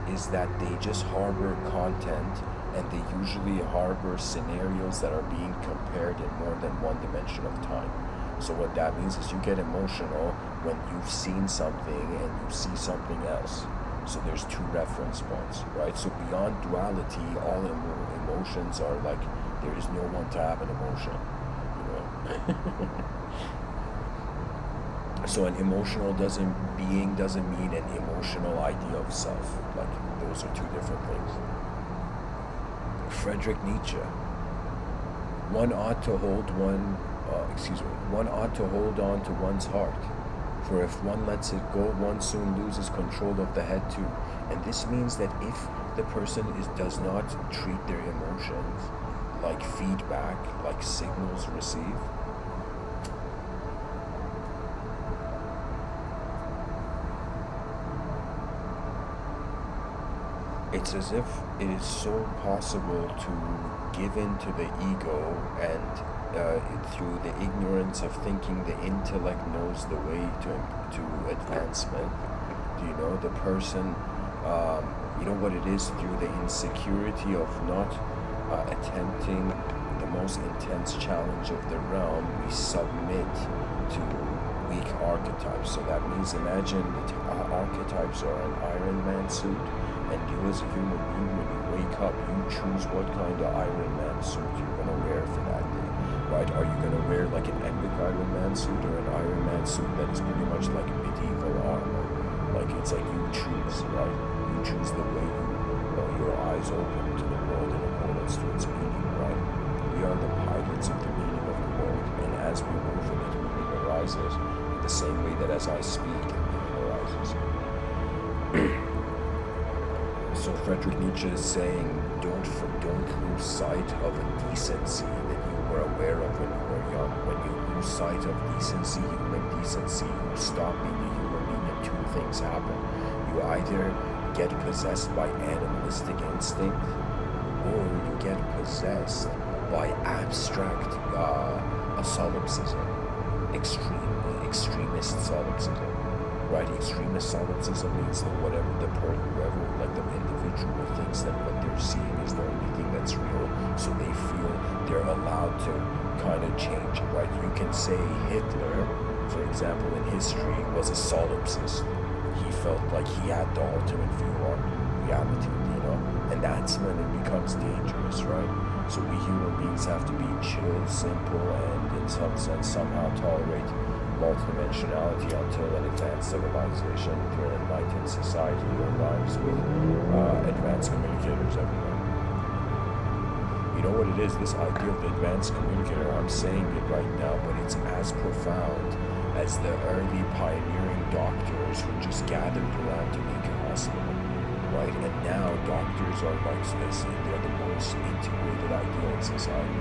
is that they just harbor content, and they usually harbor scenarios that are being compared in more than one dimension of time. So what that means is you get emotional when you've seen something and you see something else. So there's two reference points, right? So beyond duality, all emotions are like, there is no one to have an emotion, So an emotional being doesn't mean an emotional idea of self. Like those are two different things. Friedrich Nietzsche. One ought to hold on to one's heart, for if one lets it go, one soon loses control of the head too. And this means that if the person does not treat their emotions like feedback, like signals received, it's as if it is so possible to give in to the ego, and through the ignorance of thinking the intellect knows the way to advancement. Do you know the person, you know what it is, through the insecurity of not attempting the most intense challenge of the realm, we submit to weak archetypes. So that means, imagine the archetypes are an Iron Man suit, and you as a human being, when you wake up, you choose what kind of Iron Man suit you're going to wear for that day, right? Are you going to wear like an epic Iron Man suit, or an Iron Man suit that is pretty much like medieval armor? Like, it's like you choose, right? You choose the way your eyes open to the world in accordance to its meaning, right? We are the pilots of the meaning of the world, and as we move in it, meaning arises, the same way that as I speak, meaning arises. So Friedrich Nietzsche is saying, don't lose sight of a decency that you were aware of when you were young. When you lose sight of decency, human decency, you stop being a human being, and two things happen. You either get possessed by animalistic instinct, or you get possessed by abstract solipsism, extremist solipsism. Right, extremist solipsism means that whoever, like the individual, thinks that what they're seeing is the only thing that's real, so they feel they're allowed to kind of change it, right? You can say Hitler, for example, in history, was a solipsist. He felt like he had the ultimate view on reality, you know? And that's when it becomes dangerous, right? So we human beings have to be chill, simple, and in some sense somehow tolerate multidimensionality until an advanced civilization, through an enlightened society, arrives with advanced communicators everywhere. You know what it is, this idea of the advanced communicator, I'm saying it right now, but it's as profound as the early pioneering doctors who just gathered around to make a hospital, right? And now doctors are like this, they're the most integrated idea in society.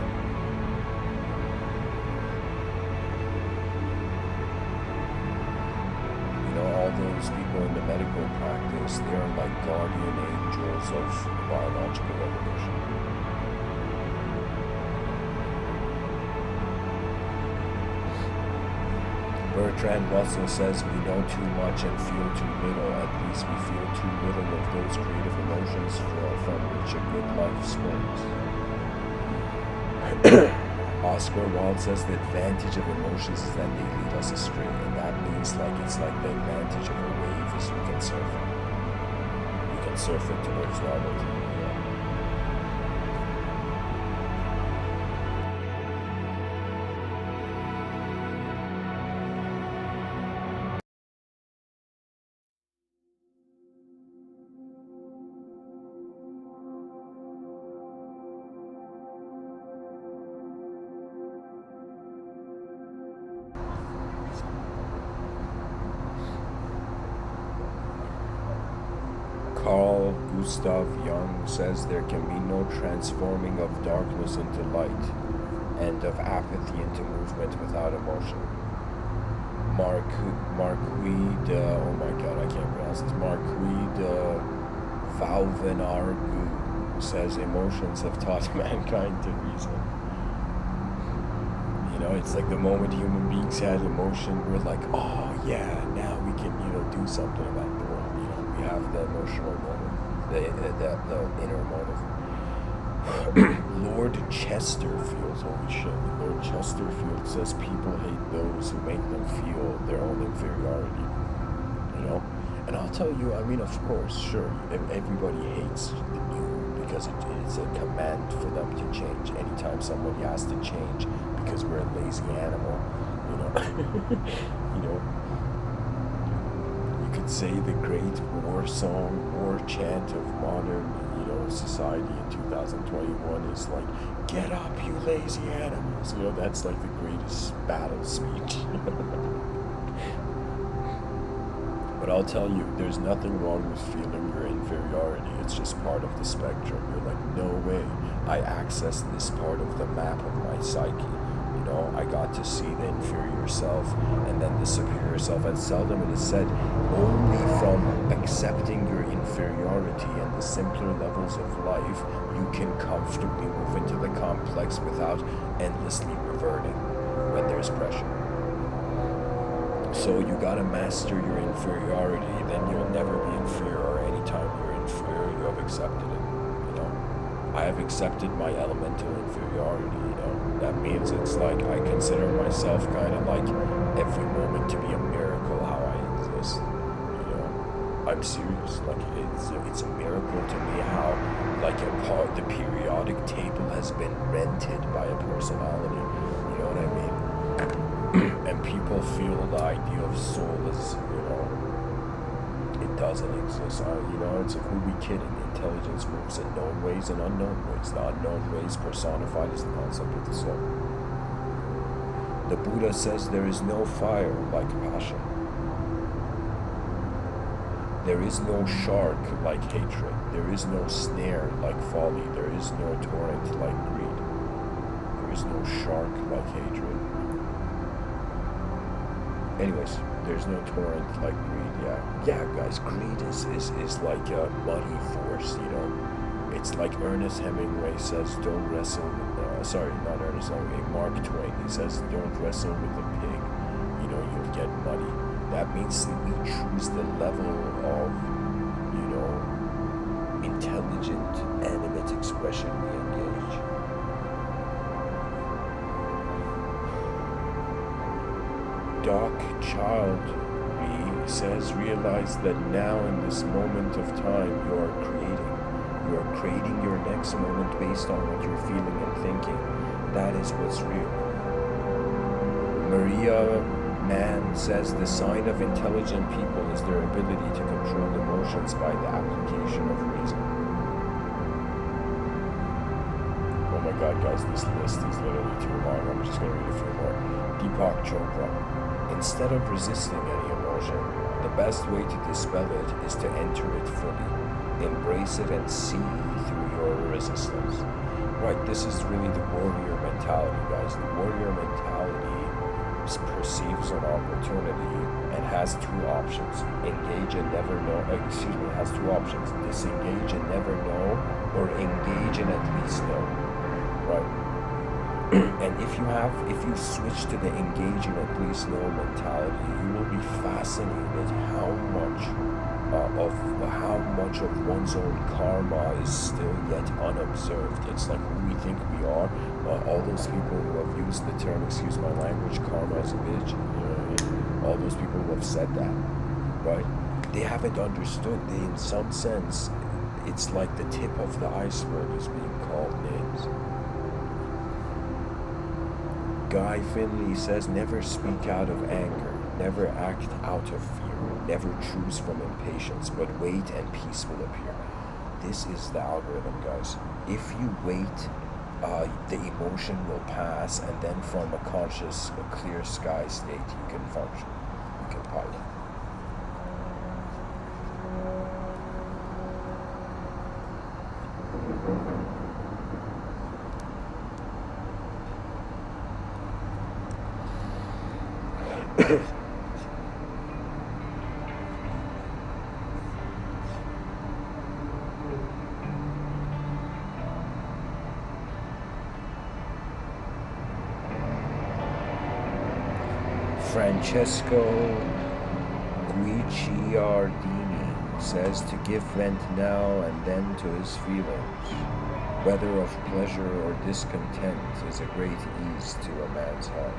All those people in the medical practice, they are like guardian angels of biological evolution. Bertrand Russell says we know too much and feel too little. At least we feel too little of those creative emotions from which a good life springs. Oscar Wilde says the advantage of emotions is that they lead us astray, and that means like it's like the advantage of a wave is you can surf it. You can surf it towards novelty. Carl Gustav Jung says there can be no transforming of darkness into light and of apathy into movement without emotion. Marquis de, oh my god, I can't pronounce this, Marquis de Vauvenargues says emotions have taught mankind to reason. You know, it's like the moment human beings had emotion, we're like, oh yeah, now we can, do something about the world. We have the emotional motive, the inner motive. Lord Chesterfield, holy shit, Lord Chesterfield says people hate those who make them feel their own inferiority, And I'll tell you, of course, sure, everybody hates the new because it's a command for them to change. Anytime somebody has to change because we're a lazy animal, you could say the great war song, war chant of modern, society in 2021 is like, get up, you lazy animals. That's like the greatest battle speech. But I'll tell you, there's nothing wrong with feeling your inferiority. It's just part of the spectrum. You're like, no way. I access this part of the map of my psyche. I got to see the inferior self and then the superior self. And seldom it is said, only from accepting your inferiority and the simpler levels of life, you can comfortably move into the complex without endlessly reverting when there's pressure. So you gotta master your inferiority, then you'll never be inferior. Anytime you're inferior, you have accepted it. I have accepted my elemental inferiority. That means it's like I consider myself kind of like every moment to be a miracle how I exist. I'm serious. Like it's a miracle to me how like the periodic table has been rented by a personality. You know what I mean? And people feel the idea of soul is, it doesn't exist. It's like, who are we kidding? Intelligence moves in known ways and unknown ways. The unknown ways personified as the concept of the soul. The Buddha says there is no fire like passion. There is no shark like hatred. There is no snare like folly. There is no torrent like greed. There is no shark like hatred. Anyways, there's no torrent like greed. Yeah, guys, greed is like a muddy force. It's like Ernest Hemingway says, don't wrestle with sorry, not Ernest Hemingway, Mark Twain. He says, don't wrestle with a pig. You'll get muddy. That means that we choose the level of intelligent, animate expression we engage. Doc Child says, realize that now in this moment of time you are creating your next moment based on what you're feeling and thinking. That is what's real. Maria Mann says the sign of intelligent people is their ability to control emotions by the application of reason. Oh my god, guys, this list is literally too long. I'm just going to read a few more. Deepak Chopra. Instead of resisting any emotion, the best way to dispel it is to enter it fully, embrace it, and see through your resistance. Right, this is really the warrior mentality, guys. The warrior mentality perceives an opportunity and has two options. Engage and never know, has two options. Disengage and never know, or engage and at least know. Right? And if you switch to the engage and at least know mentality, you will be fascinated how much of one's own karma is still yet unobserved. It's like who we think we are. All those people who have used the term, excuse my language, karma is a bitch. All those people who have said that, right? They haven't understood. They, in some sense, it's like the tip of the iceberg is being called names. Guy Finley says, never speak out of anger, never act out of fear, never choose from impatience, but wait and peace will appear. This is the algorithm, guys. If you wait, the emotion will pass, and then from a conscious, a clear sky state, you can function, you can pilot. Francesco Guicciardini says to give vent now and then to his feelings, whether of pleasure or discontent, is a great ease to a man's heart.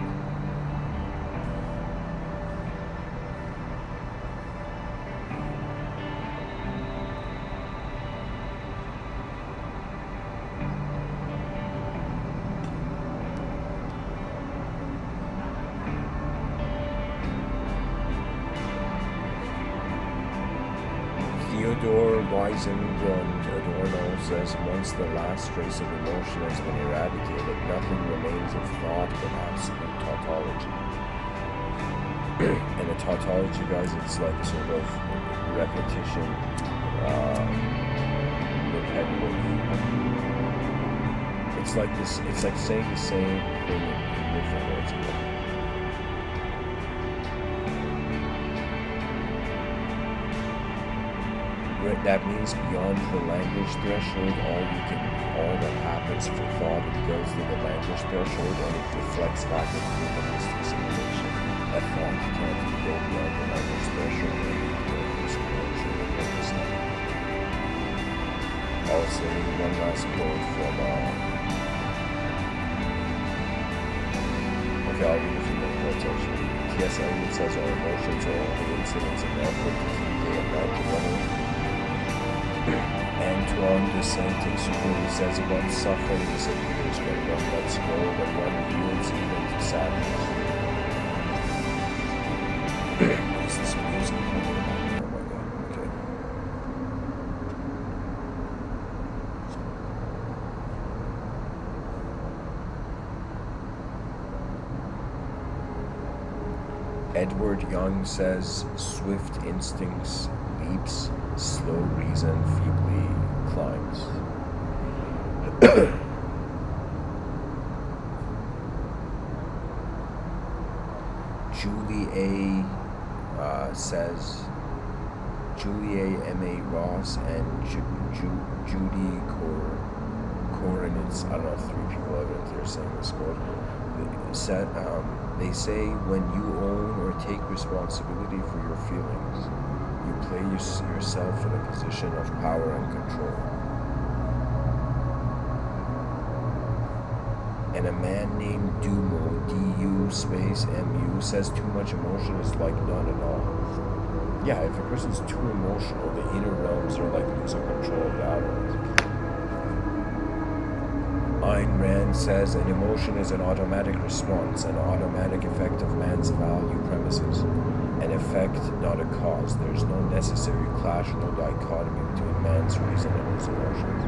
Theodore Weisengrund Adorno says, once the last trace of emotion has been eradicated, nothing remains of thought but absolute tautology. And a tautology, guys, it's like sort of repetition, repetitive. It's like this. It's like saying the same thing in different words. That means beyond the language threshold, all that happens for thought, it goes to the language threshold and it reflects back in humanistic simulation. A thought can't go beyond the language threshold and the simulation of understand. Also, one last quote from okay, I'll read a few more quotes actually. T.S. Eliot says our emotions are only incidents of effort to keep day and night together. Antoine de Saint-Exupéry says one suffering disappears when one lets go, when one yields even to sadness. Is this music? Oh my god, okay. Edward Young says swift instincts leaps, slow reason feebly climbs. Julie A. M.A. Ross and Judy Korenitz, I don't know if three people have it, they're saying this quote, they say when you own or take responsibility for your feelings, you place yourself in a position of power and control. And a man named Dumo, D-U-M-U, says too much emotion is like none at all. Yeah, if a person's too emotional, the inner realms are like losing control of the outer realms. Ayn Rand says an emotion is an automatic response, an automatic effect of man's value premises. An effect, not a cause. There's no necessary clash, no dichotomy between man's reason and his emotions.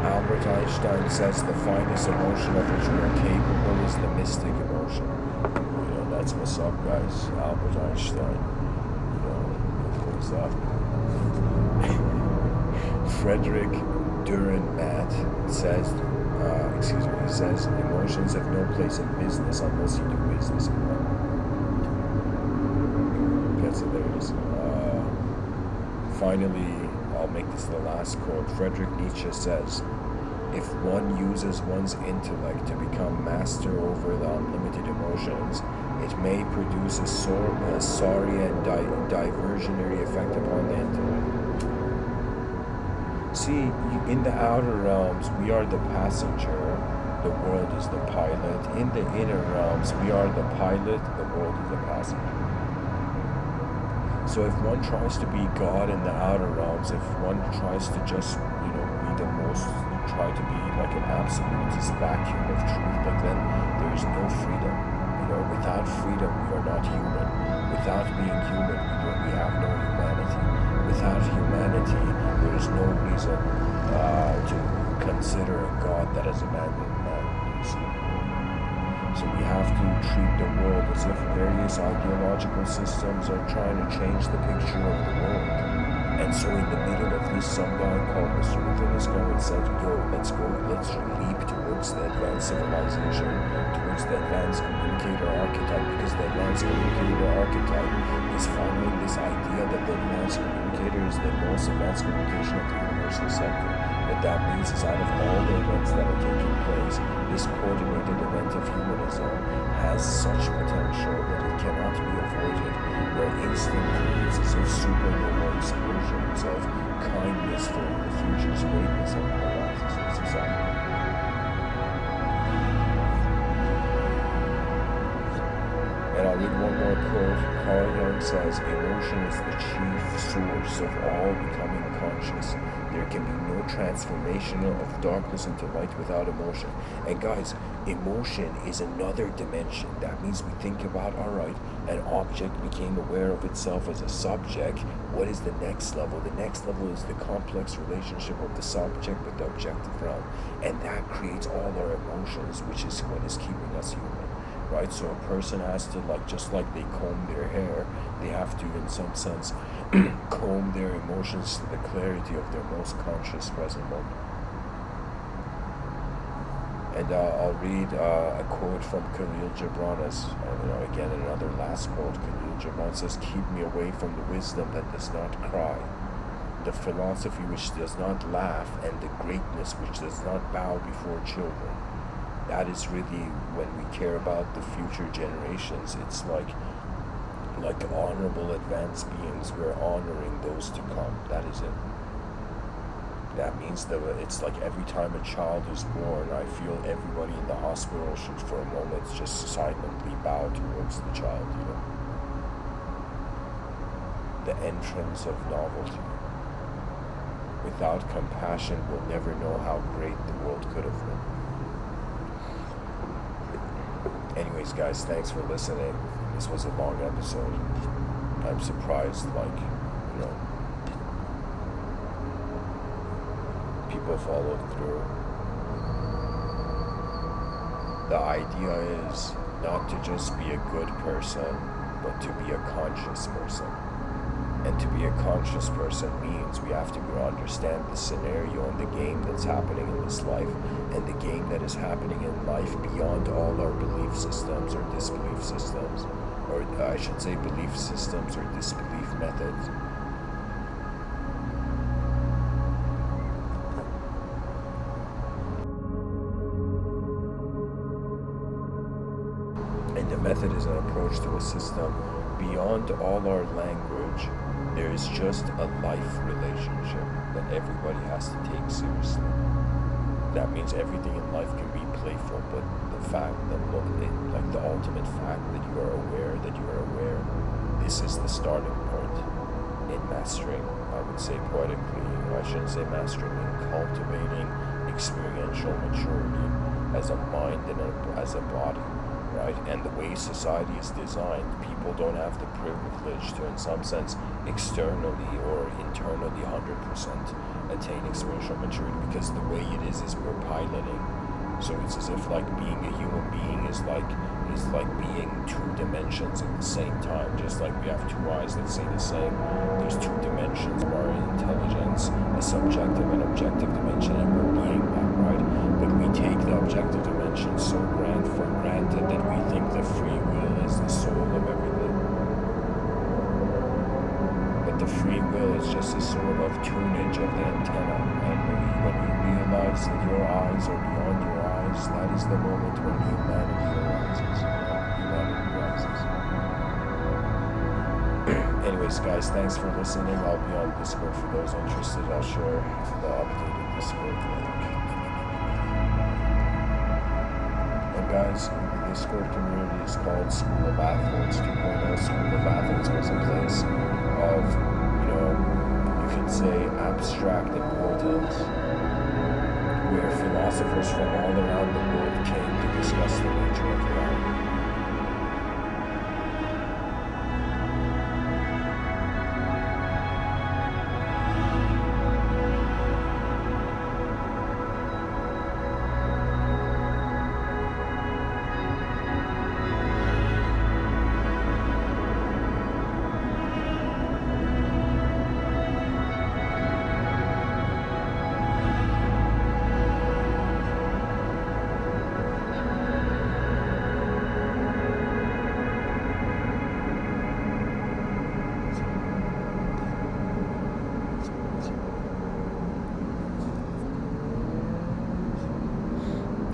Albert Einstein says the finest emotion of which we are capable is the mystic emotion. You know, that's what's up, guys. Albert Einstein. You know, what's up? Frederick Durenmatt says, he says, emotions have no place in business unless you do business in them. That's hilarious. Finally, I'll make this the last quote. Friedrich Nietzsche says, if one uses one's intellect to become master over the unlimited emotions, it may produce a sorry and diversionary effect upon the intellect. See, in the outer realms, we are the passenger, the world is the pilot. In the inner realms, we are the pilot, the world is the passenger. So if one tries to be God in the outer realms, if one tries to just, be the most, try to be like an absolutist vacuum of truth, but then there is no freedom. Without freedom, we are not human. Without being human, we have no humanity. Without humanity, there is no reason to consider a God that has abandoned man. So we have to treat the world as if various ideological systems are trying to change the picture of the world. And so in the middle of this, some guy called Mr.Within is going and said, let's leap towards the advanced civilization, towards the advanced communicator archetype, because the advanced communicator archetype is following this idea that the advanced communicator is the most advanced communication of the universal sector. What that means is out of all the events that are taking place, this coordinated event of humanism has such potential that it cannot be avoided, where instinct creates as if supernova explosions of kindness for the future's greatness of the last society. And I'll read one more quote. Carl Jung says, emotion is the chief source of all becoming conscious. There can be no transformation of darkness into light without emotion. And guys, emotion is another dimension. That means we think about, all right, an object became aware of itself as a subject. What is the next level? The next level is the complex relationship of the subject with the objective realm. And that creates all our emotions, which is what is keeping us human. Right? So a person has to, like, just like they comb their hair, they have to, in some sense, comb their emotions to the clarity of their most conscious present moment. And I'll read a quote from Khalil Gibran as, again, another last quote. Khalil Gibran says, "Keep me away from the wisdom that does not cry, the philosophy which does not laugh, and the greatness which does not bow before children." That is really, when we care about the future generations, it's like honorable advanced beings. We're honoring those to come. That is it. That means that it's like every time a child is born, I feel everybody in the hospital should, for a moment, just silently bow towards the child, The entrance of novelty. Without compassion, we'll never know how great the world could have been. Anyways, guys, thanks for listening. This was a long episode. I'm surprised, people followed through. The idea is not to just be a good person, but to be a conscious person. And to be a conscious person means we have to understand the scenario and the game that's happening in this life, and the game that is happening in life beyond all our belief systems or disbelief systems, or I should say belief systems or disbelief methods. And the method is an approach to a system beyond all our language. There is just a life relationship that everybody has to take seriously. That means everything in life can be playful, but the fact that, the ultimate fact that you are aware, this is the starting point in mastering, I would say poetically, I shouldn't say mastering, in cultivating experiential maturity as a mind and as a body. Right? And the way society is designed, people don't have the privilege to, in some sense, externally or internally 100% attain experiential maturity, because the way it is we're piloting. So it's as if being a human being is like being two dimensions at the same time. Just like we have two eyes that see the same, there's two dimensions of our intelligence, a subjective and objective dimension, and we're being that, right? But we take the objective dimension so for granted that we think the free will is the soul of everything. But the free will is just a sort of tunage of the antenna, and when you realize that your eyes are beyond your eyes, that is the moment when humanity arises. Anyways, guys, thanks for listening. I'll be on Discord for those interested. I'll share the updated Discord link. And guys, the Discord community is called School of Athens 2.0. School of Athens was a place of, you can say abstract importance, where philosophers from all around the world came to discuss the nature of reality.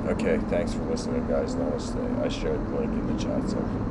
Okay, thanks for listening, guys. Namaste. I shared the link in the chat section.